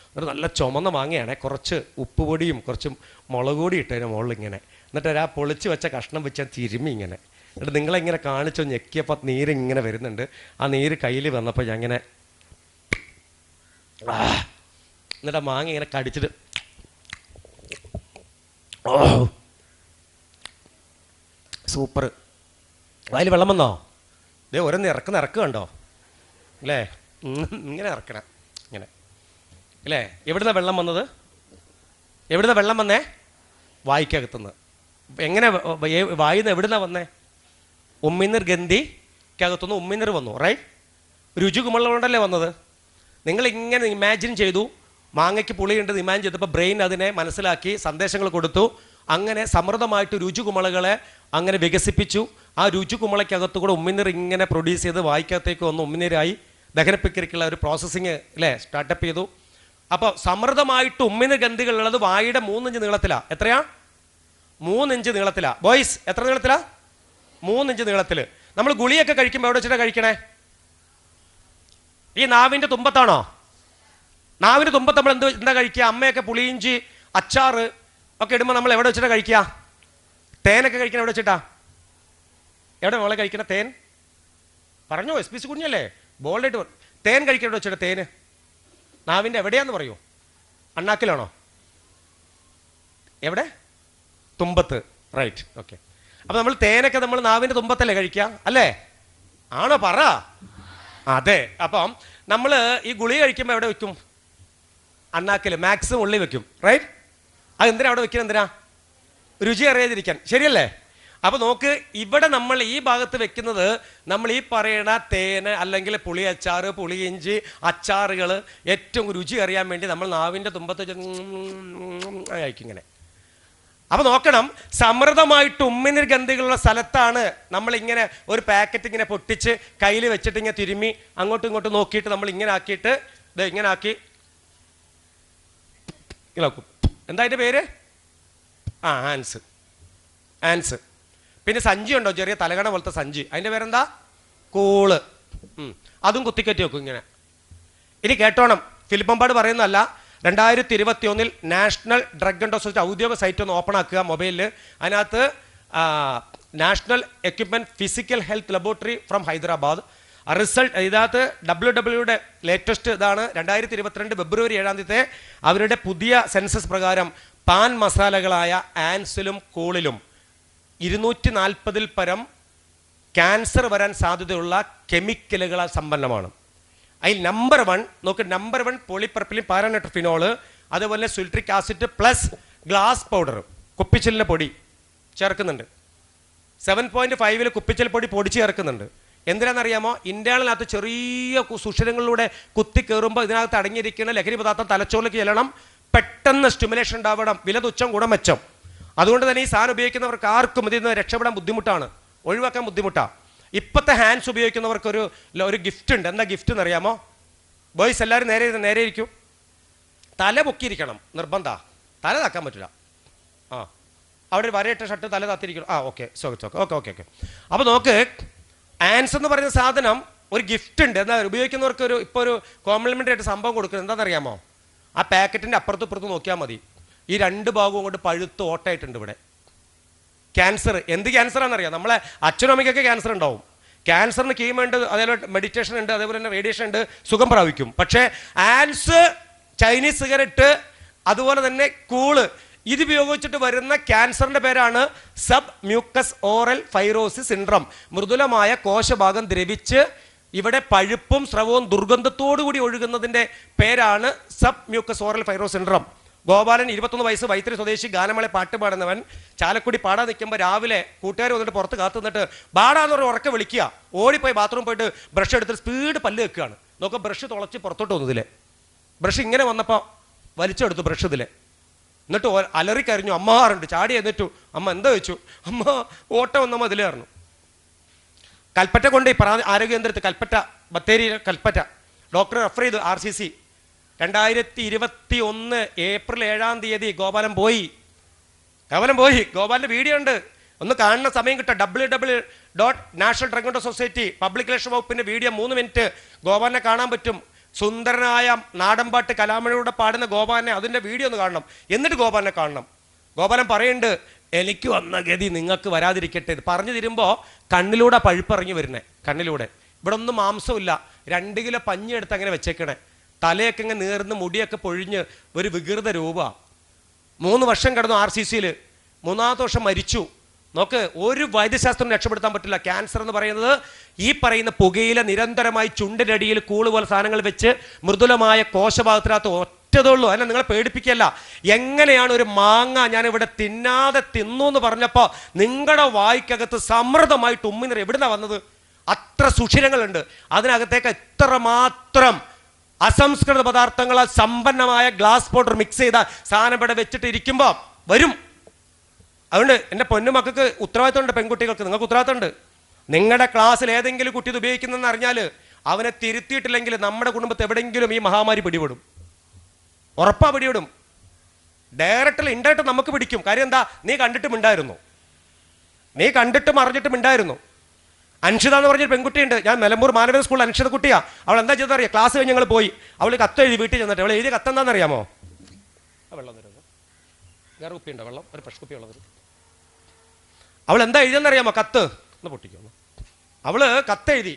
എന്നിട്ട് നല്ല ചുമന്ന മാങ്ങയാണ്, കുറച്ച് ഉപ്പുപൊടിയും കുറച്ച് മുളക് പൊടി ഇട്ടതിന് മുകളിൽ ഇങ്ങനെ. എന്നിട്ട് ആ പൊളിച്ച് വെച്ച കഷ്ണം വെച്ചാൽ തിരുമ്മി ഇങ്ങനെ. എന്നിട്ട് നിങ്ങളിങ്ങനെ കാണിച്ചോ ഞെക്കിയപ്പോൾ നീരിങ്ങനെ വരുന്നുണ്ട്. ആ നീര് കയ്യിൽ വന്നപ്പോൾ ഞാൻ ഇങ്ങനെ എന്നിട്ട് ആ മാങ്ങ ഇങ്ങനെ കടിച്ചിട്ട് സൂപ്പർ. അതിൽ വെള്ളം വന്നോ? ഇതേ ഓരോന്ന് ഇറക്കുന്നുണ്ടോ അല്ലേ? ഇങ്ങനെ ഇറക്കണം ഇങ്ങനെ അല്ലേ? എവിടുന്ന വെള്ളം വന്നത്? എവിടുന്ന വെള്ളം വന്നേ? വായിക്കകത്തുനിന്ന്. എങ്ങനെ വായിന്ന് എവിടുന്നാ വന്നേ? ഉമ്മിനീർ ഗന്ധിക്കകത്തുനിന്ന് ഉമ്മിനീർ വന്നു, റൈറ്റ്? രുചി കുമളകൊണ്ടല്ലേ വന്നത്. നിങ്ങളിങ്ങനെ ഇമാജിൻ ചെയ്തു, മാങ്ങയ്ക്ക് പുളിയുണ്ടെന്ന് ഇമാജിൻ ചെയ്തപ്പോൾ ബ്രെയിൻ അതിനെ മനസ്സിലാക്കി സന്ദേശങ്ങൾ കൊടുത്തു. അങ്ങനെ സമൃദ്ധമായിട്ട് രുചികുമളകളെ അങ്ങനെ വികസിപ്പിച്ചു. ആ രുചികുമളയ്ക്കകത്തുകൂടെ ഉമ്മിനീർ ഇങ്ങനെ പ്രൊഡ്യൂസ് ചെയ്ത് വായിക്കകത്തേക്ക് വന്ന് ഉമ്മിനീരായി ദഹനപ്രക്രിയക്കുള്ള ഒരു പ്രോസസ്സിങ് അല്ലേ സ്റ്റാർട്ടപ്പ് ചെയ്തു. അപ്പോൾ സമൃദ്ധമായിട്ട് ഉമ്മിനീർ ഗന്ധികളുള്ളത് വായുടെ 3 ഇഞ്ച് നീളത്തിലാണ്. എത്രയാ? 3 ഇഞ്ച് നീളത്തിലാണ്. ബോയ്സ് എത്ര നീളത്തിലാ? 3 ഇഞ്ച് നീളത്തിൽ. നമ്മൾ ഗുളിയൊക്കെ കഴിക്കുമ്പോൾ എവിടെ വെച്ചിട്ടാണ് കഴിക്കണേ? ഈ നാവിൻ്റെ തുമ്പത്താണോ? നാവിൻ്റെ തുമ്പത്ത് നമ്മൾ എന്താ കഴിക്കുക? അമ്മയൊക്കെ പുളിയിഞ്ചി അച്ചാറ് ഒക്കെ ഇടുമ്പോൾ നമ്മൾ എവിടെ വെച്ചിട്ടാണ് കഴിക്കുക? തേനൊക്കെ കഴിക്കണം എവിടെ വെച്ചിട്ടാ? എവിടെ മോളെ കഴിക്കണ തേൻ? പറഞ്ഞോ, SPC കുഞ്ഞല്ലേ, ബോൾഡായിട്ട്. തേൻ കഴിക്കണം എവിടെ വെച്ചിട്ടാ? തേന് നാവിൻ്റെ എവിടെയാന്ന് പറയൂ? അണ്ണാക്കിലാണോ? എവിടെ? തുമ്പത്ത്, റൈറ്റ്. ഓക്കെ. അപ്പോൾ നമ്മൾ തേനൊക്കെ നമ്മൾ നാവിൻ്റെ തുമ്പത്തല്ലേ കഴിക്കുക അല്ലേ? ആണോ? പറ. അതെ. അപ്പം നമ്മൾ ഈ ഗുളിക കഴിക്കുമ്പോൾ എവിടെ വെക്കും? അണ്ണാക്കിൽ, മാക്സിമം ഉള്ളി വെക്കും, റൈറ്റ്? അതെന്തിനാ അവിടെ വെക്കുന്നത്? എന്തിനാ? രുചി അറിയാതിരിക്കാൻ, ശരിയല്ലേ? അപ്പോൾ നോക്ക്, ഇവിടെ നമ്മൾ ഈ ഭാഗത്ത് വെക്കുന്നത് നമ്മൾ ഈ പറയണ തേന് അല്ലെങ്കിൽ പുളി അച്ചാറ്, പുളിയിഞ്ചി അച്ചാറുകൾ ഏറ്റവും രുചി അറിയാൻ വേണ്ടി നമ്മൾ നാവിൻ്റെ തുമ്പത്ത് കഴിക്കും ഇങ്ങനെ. അപ്പോൾ നോക്കണം, സമൃദ്ധമായിട്ട് ഉമ്മിനീർ ഗന്ധികളുള്ള സ്ഥലത്താണ് നമ്മളിങ്ങനെ ഒരു പാക്കറ്റ് ഇങ്ങനെ പൊട്ടിച്ച് കയ്യിൽ വെച്ചിട്ട് ഇങ്ങനെ തിരുമ്മി അങ്ങോട്ടും ഇങ്ങോട്ടും നോക്കിയിട്ട് നമ്മൾ ഇങ്ങനെ ആക്കിയിട്ട് ഇങ്ങനെ ആക്കി നോക്കും. എന്താ അതിൻ്റെ പേര്? ആൻസ്. പിന്നെ സഞ്ചി ഉണ്ടോ, ചെറിയ തലകണ പോലത്തെ സഞ്ചി, അതിൻ്റെ പേരെന്താ? കൂള്. അതും കുത്തിക്കറ്റി വെക്കും ഇങ്ങനെ. ഇനി കേട്ടോണം, ഫിലിപ്പമ്പാട് പറയുന്നതല്ല, 2021 നാഷണൽ ഡ്രഗ് ആൻഡ് സൊസൈറ്റി ഔദ്യോഗിക സൈറ്റ് ഒന്ന് ഓപ്പൺ ആക്കുക മൊബൈലിൽ. അതിനകത്ത് national equipment physical health laboratory from Hyderabad. Result ഇതിനകത്ത് WWയുടെ ലേറ്റസ്റ്റ് ഇതാണ്. 2022 ഫെബ്രുവരി 7 അവരുടെ പുതിയ സെൻസസ് പ്രകാരം പാൻ മസാലകളായ ആൻസിലും കൂളിലും 240 പരം ക്യാൻസർ വരാൻ സാധ്യതയുള്ള കെമിക്കലുകളാൽ സമ്പന്നമാണ്. അതിൽ നമ്പർ 1 നോക്ക്, നമ്പർ 1 പോളിപെർപ്പിലിൻ പാരാനട്രിഫിനോള്, അതുപോലെ citric acid plus glass powder, കുപ്പിച്ചിലിൻ്റെ പൊടി ചേർക്കുന്നുണ്ട്. 7.5 കുപ്പിച്ചിൽ പൊടി പൊടിച്ച് ചേർക്കുന്നുണ്ട്. എന്തിനാണെന്നറിയാമോ? ഇന്ത്യയിനകത്ത് ചെറിയ സുഷിരങ്ങളിലൂടെ കുത്തി കയറുമ്പോൾ ഇതിനകത്ത് അടങ്ങിയിരിക്കുന്ന ലഹരി പദാർത്ഥം തലച്ചോറിലേക്ക് ചെല്ലണം, പെട്ടെന്ന് സ്റ്റിമുലേഷൻ ഉണ്ടാവണം, വില തുച്ഛം ഗുണമെച്ചം. അതുകൊണ്ട് തന്നെ ഈ സാധനം ഉപയോഗിക്കുന്നവർക്ക് ആർക്കും ഇതിൽ നിന്ന് രക്ഷപ്പെടാൻ ബുദ്ധിമുട്ടാണ്, ഒഴിവാക്കാൻ ബുദ്ധിമുട്ടാണ്. ഇപ്പോഴത്തെ ഹാൻഡ്സ് ഉപയോഗിക്കുന്നവർക്ക് ഒരു ഗിഫ്റ്റ് ഉണ്ട്. എന്താ ഗിഫ്റ്റ് എന്നറിയാമോ? ബോയ്സ് എല്ലാവരും നേരെ ഇരിക്കും. തല പൊക്കിയിരിക്കണം, നിർബന്ധ. തല താക്കാൻ പറ്റില്ല. ആ, അവിടെ ഒരു വരയിട്ട ഷർട്ട് തല താത്തിരിക്കണം. Okay okay. അപ്പോൾ നോക്ക്, ആൻസ് എന്ന് പറയുന്ന സാധനം ഒരു ഗിഫ്റ്റ് ഉണ്ട്. എന്താ ഉപയോഗിക്കുന്നവർക്ക് ഇപ്പോൾ ഒരു കോംപ്ലിമെൻ്ററി ആയിട്ട് സംഭവം കൊടുക്കുന്നത് എന്താണെന്നറിയാമോ? ആ പാക്കറ്റിൻ്റെ അപ്പുറത്തും ഇപ്പുറത്തും നോക്കിയാൽ മതി, ഈ രണ്ട് ഭാഗവും കൊണ്ട് പഴുത്ത് ഓട്ടമായിട്ടുണ്ട് ഇവിടെ. ക്യാൻസർ. എന്ത് ക്യാൻസറാണെന്നറിയാം? നമ്മളെ അച്ഛനും അമ്മയ്ക്കൊക്കെ ക്യാൻസർ ഉണ്ടാവും. ക്യാൻസറിന് കീമോ ഉണ്ട്, അതേപോലെ മെഡിറ്റേഷൻ ഉണ്ട്, അതേപോലെ തന്നെ റേഡിയേഷൻ ഉണ്ട്, സുഖം പ്രാപിക്കും. പക്ഷേ ആൻസ്, ചൈനീസ് സിഗരറ്റ്, അതുപോലെ തന്നെ കൂള്, ഇത് ഉപയോഗിച്ചിട്ട് വരുന്ന ക്യാൻസറിൻ്റെ പേരാണ് sub mucous oral fibrosis syndrome. മൃദുലമായ കോശഭാഗം ദ്രവിച്ച് ഇവിടെ പഴുപ്പും സ്രവവും ദുർഗന്ധത്തോടു കൂടി ഒഴുകുന്നതിൻ്റെ പേരാണ് sub mucous oral fibrosis syndrome. Gopalan 21 വയസ്സ്, വൈത്തിരി സ്വദേശി, ഗാനമേള പാട്ട് പാടുന്നവൻ. ചാലക്കുടി പാടാൻ നിൽക്കുമ്പോൾ രാവിലെ കൂട്ടുകാർ വന്നിട്ട് പുറത്ത് കാത്തു നിന്നിട്ട് ബാടാന്ന് പറഞ്ഞ് ഉറക്കെ വിളിക്കുക. ഓടിപ്പോയി ബാത്റൂം പോയിട്ട് ബ്രഷ് എടുത്തിട്ട് സ്പീഡ് പല്ല് വെക്കുകയാണ്. നോക്കാം, ബ്രഷ് തുളച്ച് പുറത്തോട്ട് വന്നതിലെ ബ്രഷ് ഇങ്ങനെ വന്നപ്പോൾ വലിച്ചെടുത്തു ബ്രഷ് ഇതിലെ. എന്നിട്ട് അലറിക്കരിഞ്ഞു. അമ്മാറുണ്ട്. ചാടി എന്നിട്ടു. അമ്മ എന്താ വെച്ചു? അമ്മ ഓട്ടം വന്നമ്മ ഇതിലേ അറിഞ്ഞു. കൽപ്പറ്റ കൊണ്ട് ആരോഗ്യ കേന്ദ്രത്തിൽ, കൽപ്പറ്റ ബത്തേരി കൽപ്പറ്റ, ഡോക്ടർ റെഫർ ചെയ്തു. RCC 2021 ഏപ്രിൽ 7-ാം തീയതി ഗോപാലൻ പോയി. ഗോപാലിൻ്റെ വീഡിയോ ഉണ്ട്, ഒന്ന് കാണുന്ന സമയം കിട്ടുക. www.national drug control society public relation വകുപ്പിൻ്റെ വീഡിയോ 3 മിനിറ്റ് ഗോപാലിനെ കാണാൻ പറ്റും. സുന്ദരനായ നാടൻപാട്ട് കലാമണിലൂടെ പാടുന്ന ഗോപാലനെ, അതിൻ്റെ വീഡിയോ ഒന്ന് കാണണം. എന്നിട്ട് ഗോപാലനെ കാണണം. ഗോപാലൻ പറയുന്നുണ്ട്, എനിക്ക് വന്ന ഗതി നിങ്ങൾക്ക് വരാതിരിക്കട്ടെ. ഇത് പറഞ്ഞു തരുമ്പോൾ കണ്ണിലൂടെ പഴുപ്പിറങ്ങി വരുന്നേ, കണ്ണിലൂടെ. ഇവിടെ ഒന്നും മാംസമില്ല. 2 കിലോ പഞ്ഞി എടുത്ത് അങ്ങനെ വെച്ചേക്കണേ. തലയൊക്കെ ഇങ്ങനെ നേർന്ന് മുടിയൊക്കെ പൊഴിഞ്ഞ് ഒരു വികൃത രൂപ. 3 വർഷം കിടന്നു RCCയിൽ. 3-ാമത്തെ വർഷം മരിച്ചു. നോക്ക്, ഒരു വൈദ്യശാസ്ത്രം രക്ഷപ്പെടുത്താൻ പറ്റില്ല. ക്യാൻസർ എന്ന് പറയുന്നത് ഈ പറയുന്ന പുകയില നിരന്തരമായി ചുണ്ടിനടിയിൽ കൂള് പോലെ സാധനങ്ങൾ വെച്ച് മൃദുലമായ കോശഭാഗത്തിനകത്ത് ഒറ്റതുള്ളൂ. അതിനെ നിങ്ങളെ പേടിപ്പിക്കല്ല. എങ്ങനെയാണ് ഒരു മാങ്ങ ഞാനിവിടെ തിന്നാതെ തിന്നു എന്ന് പറഞ്ഞപ്പോൾ നിങ്ങളുടെ വായ്ക്കകത്ത് സമൃദ്ധമായിട്ട് ഉമ്മിനിറ എവിടുന്നാണ് വന്നത്? അത്ര സുഷിരങ്ങളുണ്ട് അതിനകത്തേക്ക്. എത്രമാത്രം അസംസ്കൃത പദാർത്ഥങ്ങളാൽ സമ്പന്നമായ ഗ്ലാസ് പൗഡർ മിക്സ് ചെയ്ത സാധനം ഇവിടെ വെച്ചിട്ട് ഇരിക്കുമ്പോൾ വരും. അതുകൊണ്ട് എൻ്റെ പൊന്നുമക്കൾക്ക് ഉത്തരവാദിത്തമുണ്ട്. പെൺകുട്ടികൾക്ക് നിങ്ങൾക്ക് ഉത്തരവാദിത്തമുണ്ട്. നിങ്ങളുടെ ക്ലാസ്സിൽ ഏതെങ്കിലും കുട്ടി ഇത് ഉപയോഗിക്കുന്നതെന്ന് അറിഞ്ഞാൽ അവനെ തിരുത്തിയിട്ടില്ലെങ്കിൽ നമ്മുടെ കുടുംബത്തെ എവിടെയെങ്കിലും ഈ മഹാമാരി പിടിപെടും. ഉറപ്പാ പിടിപെടും. ഡയറക്റ്റ് ഇൻഡയറക്റ്റ് നമുക്ക് പിടിക്കും. കാര്യം എന്താ? നീ കണ്ടിട്ടും അറിഞ്ഞിട്ടും. അൻഷിത എന്ന് പറഞ്ഞൊരു പെൺകുട്ടിയുണ്ട്. ഞാൻ നിലമ്പൂർ മാനവേദ സ്കൂളിൽ അൻഷിത കുട്ടിയാ. അവൾ എന്താ ചെയ്തറിയാം? ക്ലാസ് കഴിഞ്ഞ് ഞങ്ങൾ പോയി. അവൾ കത്ത് എഴുതി വീട്ടിൽ ചെന്നിട്ട്. അവൾ എഴുതിയ കത്ത് എന്താണെന്നറിയാമോ? വെള്ളം തരുന്നു, വേറെ കുപ്പിയുണ്ടോ? വെള്ളം, ഒരു ഫ്രഷ് കുപ്പി ഉള്ളത്. അവൾ എന്താ എഴുതിയെന്നറിയാമോ? കത്ത് ഒന്ന് പൊട്ടിക്കുന്നു. അവള് കത്തെഴുതി,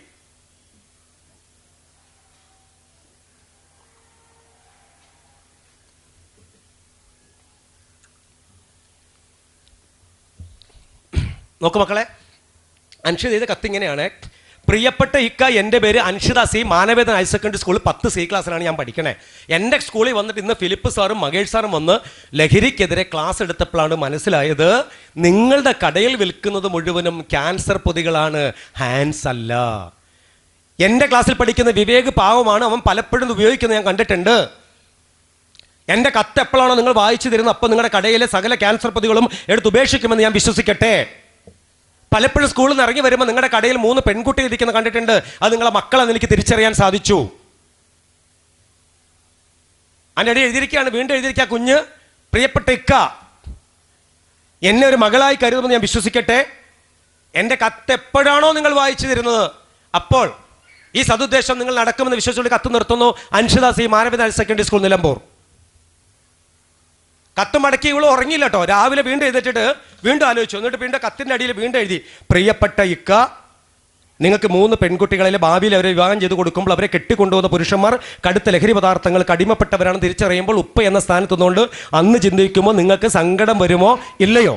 നോക്ക് മക്കളെ, അൻഷിത ചെയ്ത കത്ത് ഇങ്ങനെയാണ്. പ്രിയപ്പെട്ട ഇക്ക, എൻ്റെ പേര് Anshitha C, Manavedan higher secondary school 10 C ക്ലാസ്സിലാണ് ഞാൻ പഠിക്കണേ. എൻ്റെ സ്കൂളിൽ വന്നിട്ട് ഇന്ന് ഫിലിപ്പ് സാറും മഹേഷ് സാറും വന്ന് ലഹരിക്കെതിരെ ക്ലാസ് എടുത്തപ്പോഴാണ് മനസ്സിലായത് നിങ്ങളുടെ കടയിൽ വിൽക്കുന്നത് മുഴുവനും ക്യാൻസർ പൊതികളാണ്, ഹാൻഡ്സ് അല്ല. എൻ്റെ ക്ലാസ്സിൽ പഠിക്കുന്ന വിവേക് പാവമാണ്, അവൻ പലപ്പോഴും ഉപയോഗിക്കുന്നത് ഞാൻ കണ്ടിട്ടുണ്ട്. എൻ്റെ കത്ത് എപ്പോഴാണോ നിങ്ങൾ വായിച്ചു തരുന്നത് അപ്പോൾ നിങ്ങളുടെ കടയിലെ സകല ക്യാൻസർ പൊതികളും എടുത്ത് ഉപേക്ഷിക്കുമെന്ന് ഞാൻ വിശ്വസിക്കട്ടെ. പലപ്പോഴും സ്കൂളിൽ നിന്ന് ഇറങ്ങി വരുമ്പോൾ നിങ്ങളുടെ കടയിൽ 3 പെൺകുട്ടികൾ ഇരിക്കുന്നത് കണ്ടിട്ടുണ്ട്. അത് നിങ്ങളെ മക്കളെന്ന് എനിക്ക് തിരിച്ചറിയാൻ സാധിച്ചു. അതിനിടെ എഴുതിയിരിക്കുകയാണ്, വീണ്ടും എഴുതിയിരിക്കുക, കുഞ്ഞ് പ്രിയപ്പെട്ട ഇക്ക, എന്നെ ഒരു മകളായി കരുതുമെന്ന് ഞാൻ വിശ്വസിക്കട്ടെ. എൻ്റെ കത്ത് എപ്പോഴാണോ നിങ്ങൾ വായിച്ചു തരുന്നത് അപ്പോൾ ഈ സതുദ്ദേശം നിങ്ങൾ നടക്കുമെന്ന് വിശ്വസിച്ചുകൊണ്ട് കത്ത് നിർത്തുന്നു. Anshitha C, Manavedan higher secondary school, Nilambur. കത്ത് മടക്കി ഇവള് ഉറങ്ങിയില്ല കേട്ടോ. രാവിലെ വീണ്ടും എഴുതിച്ചിട്ട് വീണ്ടും ആലോചിച്ചു. എന്നിട്ട് വീണ്ടും കത്തിൻ്റെ അടിയിൽ വീണ്ടും എഴുതി, പ്രിയപ്പെട്ട ഇക്ക, നിങ്ങൾക്ക് 3 പെൺകുട്ടികളിലെ ഭാവിയിൽ അവരെ വിവാഹം ചെയ്ത് കൊടുക്കുമ്പോൾ അവരെ കെട്ടിക്കൊണ്ടുപോകുന്ന പുരുഷന്മാർ കടുത്ത ലഹരി പദാർത്ഥങ്ങൾക്ക് അടിമപ്പെട്ടവരാണെന്ന് തിരിച്ചറിയുമ്പോൾ ഉപ്പ എന്ന സ്ഥാനത്ത് നിന്നുകൊണ്ട് അന്ന് ചിന്തിക്കുമ്പോൾ നിങ്ങൾക്ക് സങ്കടം വരുമോ ഇല്ലയോ?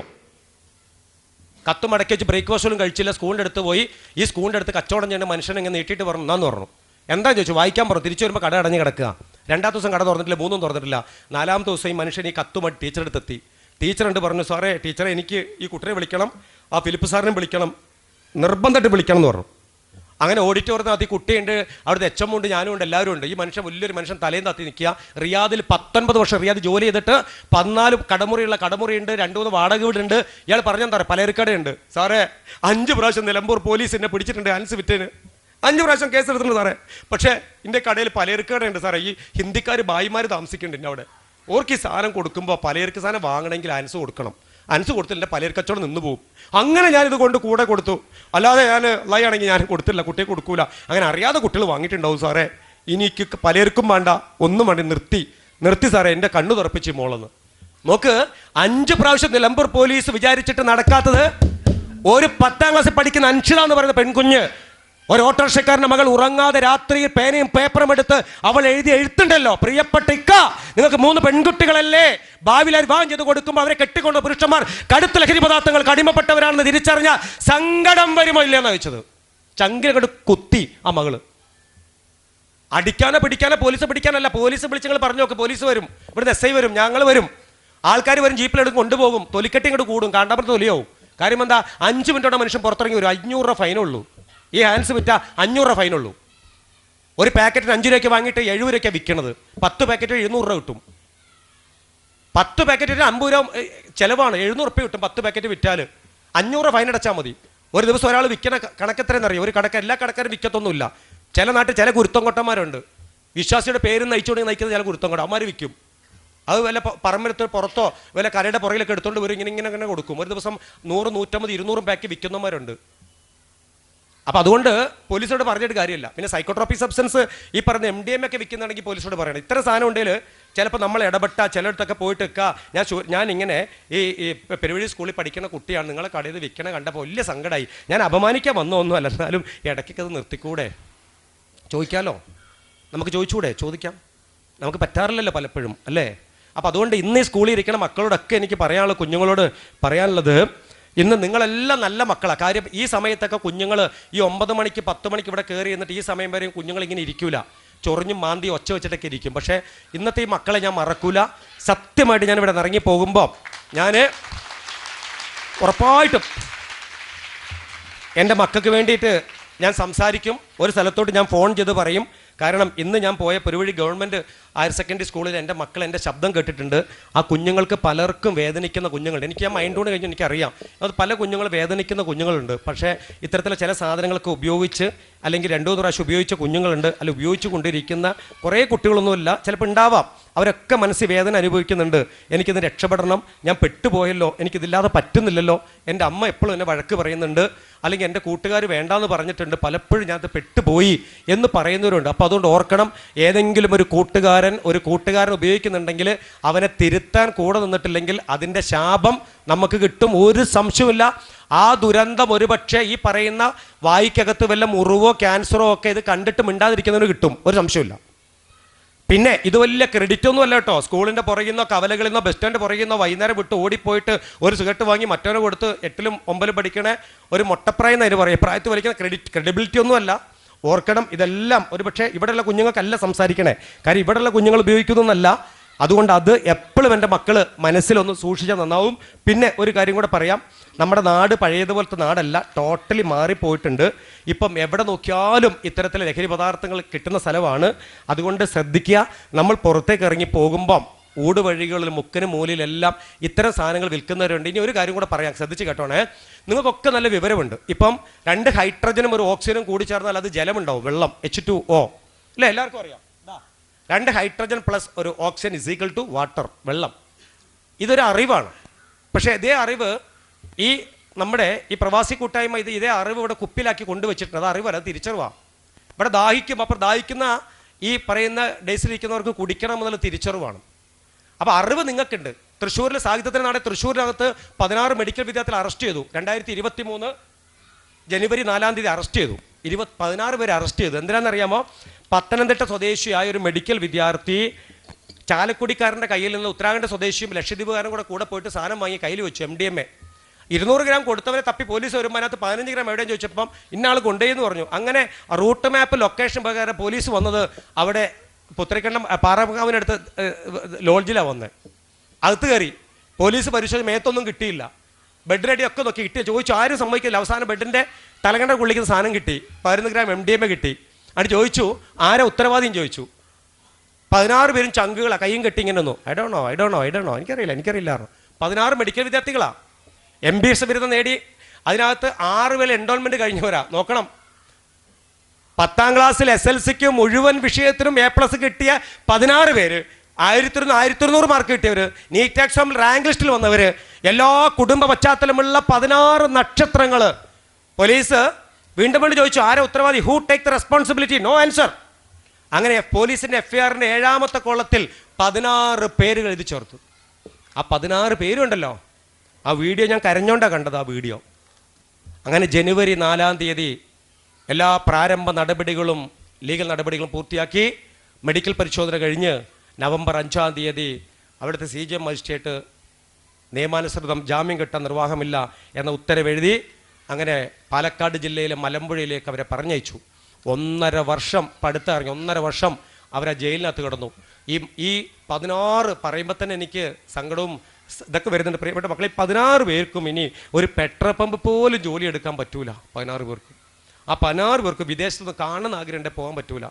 കത്ത് മടക്കി വെച്ച് ബ്രേക്ക്ഫാസ്റ്റും കഴിച്ചില്ല. സ്കൂളിൻ്റെ അടുത്ത് പോയി. ഈ സ്കൂളിൻ്റെ അടുത്ത് കച്ചവടം ചെയ്യുന്ന മനുഷ്യനെ ഇങ്ങനെ നീട്ടിയിട്ട് പറഞ്ഞു, എന്നാന്ന് പറഞ്ഞു. എന്താ ചോദിച്ചു? വായിക്കാൻ പറഞ്ഞു. തിരിച്ചു വരുമ്പോൾ കട അടഞ്ഞ് കിടക്കുക. 2-ാമത്തെ ദിവസം കട തുറന്നിട്ടില്ല, 3 തുറന്നിട്ടില്ല. 4-ാമത്തെ ദിവസം ഈ മനുഷ്യൻ ഈ കത്തുമായിട്ട് ടീച്ചറുടെ അടുത്തെത്തി. ടീച്ചറുണ്ട് പറഞ്ഞു, സാറേ ടീച്ചറെ, എനിക്ക് ഈ കുട്ടിയെ വിളിക്കണം, ആ ഫിലിപ്പ് സാറിനെ വിളിക്കണം, നിർബന്ധമായിട്ട് വിളിക്കണം എന്ന് പറഞ്ഞു. അങ്ങനെ ഓഡിറ്റോറിയത്തിനകത്ത് ഈ കുട്ടിയുണ്ട്, അവിടുത്തെ HM ഉണ്ട്, ഞാനും ഉണ്ട്, എല്ലാവരും ഉണ്ട്. ഈ മനുഷ്യൻ വലിയൊരു മനുഷ്യൻ തലയും തത്തി നിൽക്കുക. റിയാദിൽ 19 വർഷം റിയാദ് ജോലി ചെയ്തിട്ട് 14 കടമുറിയുണ്ട്, 2-3 വാടക വീടുണ്ട്. ഇയാൾ പറഞ്ഞെന്താ പറയുക, പലചരക്കടയുണ്ട്. സാറേ 5 പ്രാവശ്യം നിലമ്പൂർ പോലീസ് എന്നെ പിടിച്ചിട്ടുണ്ട് ഹാൻസ് വിറ്റേന്. 5 പ്രാവശ്യം കേസ് എടുത്തിട്ടുണ്ട് സാറേ. പക്ഷേ എൻ്റെ കടയിൽ പലചരക്കടയുണ്ട് സാറേ. ഈ ഹിന്ദിക്കാർ ഭായിമാർ താമസിക്കുന്നുണ്ട് എൻ്റെ അവിടെ. ഓർക്ക് ഈ സാധനം കൊടുക്കുമ്പോൾ പലചരക്ക് സാധനം വാങ്ങണമെങ്കിൽ അനസ് കൊടുക്കണം. അനസ് കൊടുത്തില്ല പലചരക്ക് കച്ചവടം നിന്ന് പോകും. അങ്ങനെ ഞാനിത് കൊണ്ട് കൂടെ കൊടുത്തു. അല്ലാതെ ഞാൻ ആണെങ്കിൽ ഞാൻ കൊടുത്തില്ല, കുട്ടിയെ കൊടുക്കൂല. അങ്ങനെ അറിയാതെ കുട്ടികൾ വാങ്ങിയിട്ടുണ്ടാവും സാറേ. എനിക്ക് പലചരക്കും വേണ്ട, ഒന്നും വേണ്ട. നിർത്തി സാറേ, എൻ്റെ കണ്ണു തുറപ്പിച്ച് മോളെന്ന്. നോക്ക്, 5 പ്രാവശ്യം നിലമ്പൂർ പോലീസ് വിചാരിച്ചിട്ട് നടക്കാത്തത് ഒരു 10ാം ക്ലാസ്സിൽ പഠിക്കുന്ന അൻഷിത എന്ന് പറയുന്ന പെൺകുഞ്ഞ്, ഒരു ഓട്ടോറിക്ഷക്കാരൻ്റെ മകൾ ഉറങ്ങാതെ രാത്രിയിൽ പേനയും പേപ്പറും എടുത്ത് അവൾ എഴുത്തുണ്ടല്ലോ, പ്രിയപ്പെട്ട ഇക്ക, നിങ്ങൾക്ക് 3 പെൺകുട്ടികളല്ലേ, ഭാവിയിൽ വിവാഹം ചെയ്ത് കൊടുക്കുമ്പോൾ അവരെ കെട്ടിക്കൊണ്ട് പുരുഷന്മാർ കടുത്ത ലഹരി പദാർത്ഥങ്ങൾക്ക് അടിമപ്പെട്ടവരാണെന്ന് തിരിച്ചറിഞ്ഞ സങ്കടം വരുമോ ഇല്ലെന്നാ വെച്ചത്. ചങ്കിലങ്ങോട്ട് കുത്തി ആ മകള്. അടിക്കാനോ പിടിക്കാനോ പോലീസ് പിടിക്കാനല്ല. പോലീസ് വിളിച്ച് നിങ്ങൾ പറഞ്ഞു നോക്ക്, പോലീസ് വരും, ഇവിടുന്ന് SI വരും, ഞങ്ങൾ വരും, ആൾക്കാർ വരും, ജീപ്പിലെടുത്ത് കൊണ്ടുപോകും, തൊലിക്കെട്ടി ഇങ്ങോട്ട് കൂടും, കാണ്ടാപുരത്ത് തൊലിയാവും. കാര്യം എന്താ, 5 മിനിറ്റോടെ മനുഷ്യൻ പുറത്തിറങ്ങി വരും. 500 രൂപ ഫൈനുള്ളൂ. ഈ ഹാൻഡ്സ് വിറ്റാൽ 500 രൂപ ഫൈനുള്ളൂ. ഒരു പാക്കറ്റിന് 5 രൂപയ്ക്ക് വാങ്ങിയിട്ട് 70 രൂപയ്ക്കാണ് വിൽക്കുന്നത്. 10 പാക്കറ്റ് 700 രൂപ കിട്ടും. 10 പാക്കറ്റിന് 50 രൂപ ചിലവാണ്. 700 രൂപ കിട്ടും 10 പാക്കറ്റ് വിറ്റാൽ. 500 രൂപ ഫൈൻ അടച്ചാൽ മതി. ഒരു ദിവസം ഒരാൾ വിൽക്കുന്ന കണക്കെത്രയെന്നറിയോ? ഒരു കടക്ക് എല്ലാ കടക്കാരും വിൽക്കത്തൊന്നുമില്ല. ചില നാട്ടിൽ ചില കുരുത്തം കൊട്ടന്മാരുണ്ട്, വിശ്വാസിയുടെ പേര് നയിച്ചുകൊണ്ട് നയിക്കുന്ന ചില കുരുത്തം കൊട്ട അവന്മാർ വിൽക്കും. അത് വല്ല പറമ്പെടുത്ത് പുറത്തോ വല്ല കരയുടെ പുറകിലൊക്കെ എടുത്തുകൊണ്ട് വരും, ഇങ്ങനെ കൊടുക്കും. ഒരു ദിവസം 100, 150, 200 പാക്ക് വിൽക്കുന്നവന്മാരുണ്ട്. അപ്പം അതുകൊണ്ട് പോലീസോട് പറഞ്ഞിട്ട് കാര്യമില്ല. പിന്നെ സൈക്കോട്രോപിക് സബ്സ്റ്റൻസ് ഈ പറഞ്ഞ MDMA ഒക്കെ വിൽക്കുന്നുണ്ടെങ്കിൽ പോലീസോട് പറയണം. ഇത്ര സാധനം ഉണ്ടെങ്കിൽ ചിലപ്പോൾ നമ്മൾ ഇടപെട്ട ചിലയിടത്തൊക്കെ പോയിട്ട് ഞാൻ ഇങ്ങനെ ഈ പെരുവഴി സ്കൂളിൽ പഠിക്കുന്ന കുട്ടിയാണ്, നിങ്ങളെ കടയിൽ വിൽക്കണ കണ്ടപ്പോൾ വലിയ സങ്കടമായി. ഞാൻ അപമാനിക്കാൻ വന്നൊന്നുമല്ല, എന്നാലും ഇടയ്ക്കൊക്കെ അത് നിർത്തിക്കൂടെ? ചോദിക്കാമല്ലോ, നമുക്ക് ചോദിച്ചുകൂടെ? ചോദിക്കാം, നമുക്ക് പറ്റാറില്ലല്ലോ പലപ്പോഴും, അല്ലേ? അപ്പം അതുകൊണ്ട് ഇന്ന് ഈ സ്കൂളിൽ ഇരിക്കുന്ന മക്കളോടൊക്കെ എനിക്ക് പറയാനുള്ളത്, കുഞ്ഞുങ്ങളോട് പറയാനുള്ളത്, ഇന്ന് നിങ്ങളെല്ലാം നല്ല മക്കളാണ്. കാര്യം ഈ സമയത്തൊക്കെ കുഞ്ഞുങ്ങൾ ഈ 9 മണിക്ക് 10 മണിക്ക് ഇവിടെ കയറി എന്നിട്ട് ഈ സമയം വരെയും കുഞ്ഞുങ്ങൾ ഇങ്ങനെ ഇരിക്കൂല, ചൊറിഞ്ഞും മാന്തി ഒച്ച വെച്ചിട്ടൊക്കെ ഇരിക്കും. പക്ഷേ ഇന്നത്തെ ഈ മക്കളെ ഞാൻ മറക്കൂല. സത്യമായിട്ട് ഞാൻ ഇവിടെ ഇറങ്ങി പോകുമ്പോൾ ഞാൻ ഉറപ്പായിട്ടും എൻ്റെ മക്കൾക്ക് വേണ്ടിയിട്ട് ഞാൻ സംസാരിക്കും. ഒരു സ്ഥലത്തോട്ട് ഞാൻ ഫോൺ ചെയ്ത് പറയും. കാരണം ഇന്ന് ഞാൻ പോയ പെരുവഴി ഗവൺമെൻറ് ഹയർ സെക്കൻഡറി സ്കൂളിൽ എൻ്റെ മക്കൾ എൻ്റെ ശബ്ദം കേട്ടിട്ടുണ്ട്. ആ കുഞ്ഞുങ്ങൾക്ക് പലർക്കും വേദനിക്കുന്ന കുഞ്ഞുങ്ങളുണ്ട്. എനിക്ക് ഞാൻ മൈൻഡ് കൊണ്ട് കഴിഞ്ഞ് എനിക്കറിയാം അത് പല കുഞ്ഞുങ്ങൾ വേദനിക്കുന്ന കുഞ്ഞുങ്ങളുണ്ട്. പക്ഷേ ഇത്തരത്തിലുള്ള ചില സാധനങ്ങളൊക്കെ ഉപയോഗിച്ച് അല്ലെങ്കിൽ 2-3 പ്രാവശ്യം ഉപയോഗിച്ച കുഞ്ഞുങ്ങളുണ്ട്, അല്ല ഉപയോഗിച്ച് കൊണ്ടിരിക്കുന്ന കുറേ കുട്ടികളൊന്നുമില്ല, ചിലപ്പോൾ ഉണ്ടാവാം. അവരൊക്കെ മനസ്സിൽ വേദന അനുഭവിക്കുന്നുണ്ട്. എനിക്കിത് രക്ഷപ്പെടണം, ഞാൻ പെട്ടുപോയല്ലോ, എനിക്കിതില്ലാതെ പറ്റുന്നില്ലല്ലോ, എൻ്റെ അമ്മ എപ്പോഴും എന്നെ വഴക്ക് പറയുന്നുണ്ട്, അല്ലെങ്കിൽ എൻ്റെ കൂട്ടുകാർ വേണ്ടാന്ന് പറഞ്ഞിട്ടുണ്ട്, പലപ്പോഴും ഞാനത് പെട്ടുപോയി എന്ന് പറയുന്നവരുണ്ട്. അപ്പോൾ അതുകൊണ്ട് ഓർക്കണം, ഏതെങ്കിലും ഒരു കൂട്ടുകാരൻ ഉപയോഗിക്കുന്നുണ്ടെങ്കിൽ അവനെ തിരുത്താൻ കൂടെ നിന്നിട്ടില്ലെങ്കിൽ അതിൻ്റെ ശാപം നമുക്ക് കിട്ടും, ഒരു സംശയമില്ല. ആ ദുരന്തം ഒരുപക്ഷെ ഈ പറയുന്ന വായിക്കകത്ത് വല്ല മുറിവോ ക്യാൻസറോ ഒക്കെ ഇത് കണ്ടിട്ട് മിണ്ടാതിരിക്കുന്നതിന് കിട്ടും, ഒരു സംശയമില്ല. പിന്നെ ഇത് വലിയ ക്രെഡിറ്റ് ഒന്നും അല്ല കേട്ടോ. സ്കൂളിൻ്റെ പുറകിൽ നിന്നോ കവലകളിൽ നിന്നോ ബസ് സ്റ്റാൻഡ് പുറകിൽ നിന്നോ വൈകുന്നേരം വിട്ട് ഓടിപ്പോയിട്ട് ഒരു സിഗരറ്റ് വാങ്ങി മറ്റവനെ കൊടുത്ത് 8ലും 9ലും പഠിക്കണേ ഒരു മൊട്ടപ്രായം എന്നതിന് പറയും, പ്രായത്തിൽ വലിക്കുന്ന ക്രെഡിബിലിറ്റി ഒന്നും അല്ല. ഓർക്കണം, ഇതെല്ലാം ഒരുപക്ഷെ ഇവിടെയുള്ള കുഞ്ഞുങ്ങൾക്കല്ല സംസാരിക്കണേ, കാര്യം ഇവിടെയുള്ള കുഞ്ഞുങ്ങൾ ഉപയോഗിക്കുന്നൊന്നല്ല. അതുകൊണ്ട് അത് എപ്പോഴും എൻ്റെ മക്കൾ മനസ്സിലൊന്ന് സൂക്ഷിച്ചാൽ നന്നാവും. പിന്നെ ഒരു കാര്യം കൂടെ പറയാം, നമ്മുടെ നാട് പഴയതുപോലത്തെ നാടല്ല, ടോട്ടലി മാറിപ്പോയിട്ടുണ്ട്. ഇപ്പം എവിടെ നോക്കിയാലും ഇത്തരത്തിൽ ലഹരി പദാർത്ഥങ്ങൾ കിട്ടുന്ന സ്ഥലമാണ്. അതുകൊണ്ട് ശ്രദ്ധിക്കുക, നമ്മൾ പുറത്തേക്ക് ഇറങ്ങി പോകുമ്പം ഊടുവഴികളിൽ മുക്കിന് മൂലയിലെല്ലാം ഇത്തരം സാധനങ്ങൾ വിൽക്കുന്നവരുണ്ട്. ഇനി ഒരു കാര്യം കൂടെ പറയാം, ശ്രദ്ധിച്ച് കേട്ടോണേ. നിങ്ങൾക്കൊക്കെ നല്ല വിവരമുണ്ട്. ഇപ്പം 2 ഹൈഡ്രജനും ഒരു ഓക്സിജനും കൂടി ചേർന്നാൽ അത് ജലമുണ്ടാവും, വെള്ളം, H2O അല്ലേ? എല്ലാവർക്കും അറിയാം. 2 ഹൈഡ്രജൻ പ്ലസ് ഒരു ഓക്സിജൻ = വാട്ടർ, വെള്ളം. ഇതൊരു അറിവാണ്. പക്ഷേ ഇതേ അറിവ് ഈ നമ്മുടെ ഈ പ്രവാസി കൂട്ടായ്മ ഇതേ അറിവ് ഇവിടെ കുപ്പിലാക്കി കൊണ്ടുവച്ചിട്ടുണ്ട്. അത് അറിവല്ല, അത് തിരിച്ചറിവാണ്. ഇവിടെ ദാഹിക്കും, അപ്പോൾ ദാഹിക്കുന്ന ഈ പറയുന്ന ഡേയ്സിലിരിക്കുന്നവർക്ക് കുടിക്കണം എന്നുള്ള തിരിച്ചറിവാണ്. അപ്പോൾ അറിവ് നിങ്ങൾക്കുണ്ട്. തൃശ്ശൂരിൽ സാഹിത്യത്തിൻ്റെ നാട് തൃശ്ശൂരിനകത്ത് 16 മെഡിക്കൽ വിദ്യാർത്ഥികൾ അറസ്റ്റ് ചെയ്തു. 2023 ജനുവരി 4-ാം തീയതി അറസ്റ്റ് ചെയ്തു. 16 പേരെ അറസ്റ്റ് ചെയ്തു. എന്തിനാണെന്നറിയാമോ? പത്തനംതിട്ട സ്വദേശിയായ ഒരു മെഡിക്കൽ വിദ്യാർത്ഥി ചാലക്കുടിക്കാരൻ്റെ കയ്യിൽ നിന്ന് ഉത്തരാഖണ്ഡ് സ്വദേശിയും ലക്ഷദ്വീപുകാരനും കൂടെ പോയിട്ട് സാധനം വാങ്ങി കയ്യിൽ വെച്ചു, MDMA. 200 ഗ്രാം കൊടുത്തവരെ തപ്പി പോലീസ് വരുമ്പോൾ അതിനകത്ത് 15 ഗ്രാം എവിടെയും ചോദിച്ചപ്പം ഇന്നാൾ കൊണ്ടുപോയെന്ന് പറഞ്ഞു. അങ്ങനെ റൂട്ട് മാപ്പ് ലൊക്കേഷൻ പ്രകാരം പോലീസ് വന്നത് അവിടെ പുത്തരിക്കണ്ടം പാറക്കാവിനടുത്ത് ലോഡ്ജിലാണ് വന്നത്. അകത്ത് കയറി പോലീസ് പരിശോധിച്ച് മേത്തൊന്നും കിട്ടിയില്ല. ബെഡ് റെഡി ഒക്കെ നോക്കി കിട്ടിയ ചോദിച്ചു, ആരും സമ്മതിക്കില്ല. അവസാനം ബെഡിൻ്റെ തലകണ്ട കൊള്ളിക്കുന്ന സാധനം കിട്ടി, 11 ഗ്രാം MDMA കിട്ടി. അത് ചോദിച്ചു ആരാ ഉത്തരവാദിയും ചോദിച്ചു. 16 പേരും ചങ്കുകളാണ്, കയ്യും കെട്ടി ഇങ്ങനെ ഒന്നു. ഐ ഡോ നോ എനിക്കറിയില്ല. 16 മെഡിക്കൽ വിദ്യാർത്ഥികളാണ്, MBS ബിരുദം നേടി. അതിനകത്ത് 6 പേര് എൻറോൾമെൻറ്റ് കഴിഞ്ഞവരാ. നോക്കണം, 10ാം ക്ലാസ്സിൽ SLCക്ക് മുഴുവൻ വിഷയത്തിനും A+ കിട്ടിയ 16 പേര്, 1100 മാർക്ക് കിട്ടിയവർ, നീറ്റ് എക്സാമിൽ റാങ്ക് ലിസ്റ്റിൽ വന്നവർ, എല്ലാ കുടുംബ പശ്ചാത്തലമുള്ള 16 നക്ഷത്രങ്ങൾ. പോലീസ് വീണ്ടും വീണ്ടും ചോദിച്ചു, ആരാ ഉത്തരവാദി? Who take the responsibility? No answer. അങ്ങനെ പോലീസിന്റെ FIRന്റെ 7ാമത്തെ കോളത്തിൽ 16 പേരുകൾ എഴുതി ചേർത്തു. ആ 16 പേരുണ്ടല്ലോ, ആ വീഡിയോ ഞാൻ കരഞ്ഞോണ്ടാണ് കണ്ടത്. ആ വീഡിയോ അങ്ങനെ ജനുവരി 4-ാം തീയതി എല്ലാ പ്രാരംഭ നടപടികളും ലീഗൽ നടപടികളും പൂർത്തിയാക്കി. മെഡിക്കൽ പരിശോധന കഴിഞ്ഞ് നവംബർ 5-ാം തീയതി അവിടുത്തെ CJM മജിസ്ട്രേറ്റ് നിയമാനുസൃതം ജാമ്യം കിട്ടാൻ നിർവാഹമില്ല എന്ന ഉത്തരവെഴുതി. അങ്ങനെ പാലക്കാട് ജില്ലയിലെ മലമ്പുഴയിലേക്ക് അവരെ പറഞ്ഞയച്ചു. 1.5 വർഷം പടുത്തിറങ്ങി, 1.5 വർഷം അവരെ ജയിലിനകത്ത് കിടന്നു. ഈ 16 പറയുമ്പോൾ തന്നെ എനിക്ക് സങ്കടവും ഇതൊക്കെ വരുന്നുണ്ട്. പ്രിയപ്പെട്ട മക്കളെ, 16 പേർക്കും ഇനി ഒരു പെട്രോൾ പമ്പ് പോലും ജോലി എടുക്കാൻ പറ്റൂല. 16 പേർക്കും, ആ 16 പേർക്ക് വിദേശത്ത് കാണുന്ന ആഗ്രഹം പോകാൻ പറ്റൂല.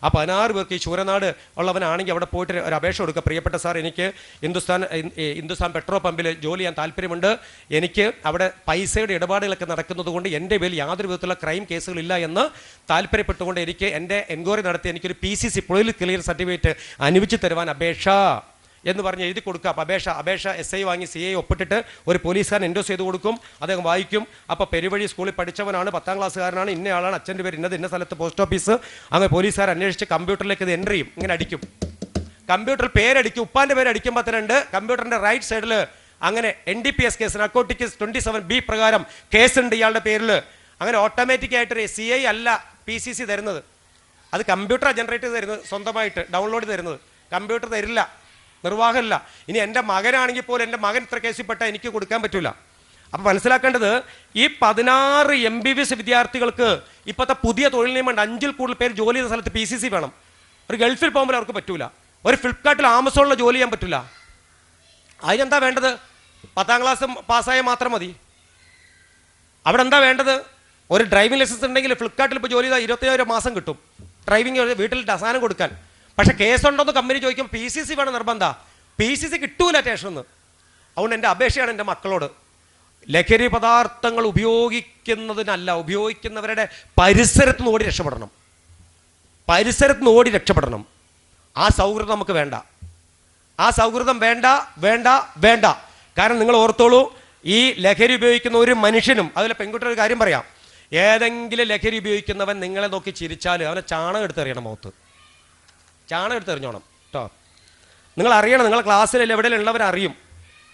ആ 16 പേർക്ക് ഈ ശൂരനാട് ഉള്ളവനാണെങ്കിൽ അവിടെ പോയിട്ട് ഒരു അപേക്ഷ കൊടുക്കുക. പ്രിയപ്പെട്ട സാർ, എനിക്ക് ഹിന്ദുസ്ഥാൻ പെട്രോൾ പമ്പിൽ ജോലി ചെയ്യാൻ താല്പര്യമുണ്ട്. എനിക്ക് അവിടെ പൈസയുടെ ഇടപാടുകളൊക്കെ നടക്കുന്നത് കൊണ്ട് എൻ്റെ പേരിൽ യാതൊരു വിധത്തിലുള്ള ക്രൈം കേസുകളില്ല എന്ന് താല്പര്യപ്പെട്ടുകൊണ്ട് എനിക്ക് എൻ്റെ എൻക്വയറി നടത്തി എനിക്കൊരു PCC പൊളിറ്റിക്കൽ ക്ലിയർ സർട്ടിഫിക്കറ്റ് അനുവദിച്ച് തരുവാൻ അപേക്ഷ എന്ന് പറഞ്ഞ് എഴുതി കൊടുക്കുക. അപ്പോൾ അപേക്ഷ SI വാങ്ങി CI ഒപ്പിട്ടിട്ട് ഒരു പോലീസുകാരൻ എൻഡോസ് ചെയ്ത് കൊടുക്കും. അദ്ദേഹം വായിക്കും. അപ്പോൾ പെരുവഴി സ്കൂളിൽ പഠിച്ചവനാണ്, 10ാം ക്ലാസ്സുകാരനാണ്, ഇന്നയാളാണ്, അച്ഛൻ്റെ പേര് ഇന്ന സ്ഥലത്ത് പോസ്റ്റ് ഓഫീസ്. അങ്ങനെ പോലീസുകാർ അന്വേഷിച്ച് കമ്പ്യൂട്ടറിലേക്ക് ഇത് എൻ്റർ ചെയ്യും. ഇങ്ങനെ അടിക്കും, കമ്പ്യൂട്ടറിൽ പേരടിക്കും. ഉപ്പാൻ്റെ പേര് അടിക്കുമ്പോൾ തന്നെ കമ്പ്യൂട്ടറിൻ്റെ റൈറ്റ് സൈഡിൽ അങ്ങനെ NDPS കേസ്, നർക്കോട്ടിക്സ് 27B പ്രകാരം കേസുണ്ട് ഇയാളുടെ പേരിൽ. അങ്ങനെ ഓട്ടോമാറ്റിക്കായിട്ടൊരു CI അല്ല PCC തരുന്നത്, അത് കമ്പ്യൂട്ടർ ജനറേറ്റ് ചെയ്ത് തരുന്നത്, സ്വന്തമായിട്ട് ഡൗൺലോഡ് തരുന്നത്. കമ്പ്യൂട്ടർ തരില്ല, നിർവാഹമില്ല. ഇനി എൻ്റെ മകനാണെങ്കിൽ പോലും എൻ്റെ മകൻ ഇത്ര കേസിൽപ്പെട്ടാൽ എനിക്ക് കൊടുക്കാൻ പറ്റില്ല. അപ്പം മനസ്സിലാക്കേണ്ടത്, ഈ 16 MBBS വിദ്യാർത്ഥികൾക്ക് ഇപ്പോഴത്തെ പുതിയ തൊഴിൽ നിയമമുണ്ട്. 5-ൽ കൂടുതൽ പേര് ജോലി ചെയ്ത സ്ഥലത്ത് PCC വേണം. ഒരു ഗൾഫിൽ പോകുമ്പോൾ അവർക്ക് പറ്റൂല. ഒരു ഫ്ലിപ്കാർട്ടിൽ ആമസോണിൽ ജോലി ചെയ്യാൻ പറ്റില്ല. അതിനെന്താ വേണ്ടത്? 10ാം ക്ലാസ് പാസ്സായാൽ മാത്രം മതി. അവിടെ എന്താ വേണ്ടത്? ഒരു ഡ്രൈവിംഗ് ലൈസൻസ് ഉണ്ടെങ്കിൽ ഫ്ലിപ്കാർട്ടിൽ ഇപ്പോൾ ജോലി ചെയ്താൽ 27,000 മാസം കിട്ടും ഡ്രൈവിംഗ് വീട്ടിൽ സാധനം കൊടുക്കാൻ. പക്ഷേ കേസുണ്ടോന്ന് കമ്പനി ചോദിക്കും, PCC വേണം നിർബന്ധം. PCC കിട്ടൂല സ്റ്റേഷനിൽ. അതുകൊണ്ട് എൻ്റെ അപേക്ഷയാണ് എൻ്റെ മക്കളോട്, ലഹരി പദാർത്ഥങ്ങൾ ഉപയോഗിക്കുന്നതിനല്ല, ഉപയോഗിക്കുന്നവരുടെ പരിസരത്ത് നിന്ന് ഓടി രക്ഷപ്പെടണം. പരിസരത്ത് നിന്ന് ഓടി രക്ഷപ്പെടണം. ആ സൗഹൃദം നമുക്ക് വേണ്ട. ആ സൗഹൃദം വേണ്ട വേണ്ട വേണ്ട. കാരണം നിങ്ങൾ ഓർത്തോളൂ, ഈ ലഹരി ഉപയോഗിക്കുന്ന ഒരു മനുഷ്യനും, അതിലെ പെൺകുട്ടിയുടെ ഒരു കാര്യം പറയാം, ഏതെങ്കിലും ലഹരി ഉപയോഗിക്കുന്നവൻ നിങ്ങളെ നോക്കി ചിരിച്ചാൽ അവനെ ചാണകം എടുത്തെറിയണം, മുഖത്ത് ചാണകം എടുത്തെറിഞ്ഞോണം കേട്ടോ. നിങ്ങൾ അറിയണം, നിങ്ങളെ ക്ലാസ്സിൽ എവിടെയെങ്കിലും ഉള്ളവരറിയും,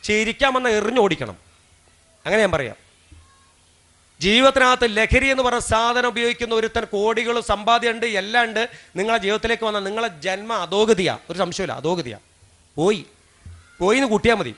ചിരിക്കാമെന്ന് എറിഞ്ഞോടിക്കണം. അങ്ങനെ ഞാൻ പറയാം. ജീവിതത്തിനകത്ത് ലഹരി എന്ന് പറഞ്ഞ സാധനം ഉപയോഗിക്കുന്ന ഒരുത്തൻ കോടികളും സമ്പാദ്യമുണ്ട്, എല്ലാം ഉണ്ട്. നിങ്ങളെ ജീവിതത്തിലേക്ക് വന്നാൽ നിങ്ങളെ ജന്മ അധോഗതിയാണ്, ഒരു സംശയമില്ല, അധോഗതിയാണ്. പോയി എന്ന് കൂട്ടിയാൽ മതി.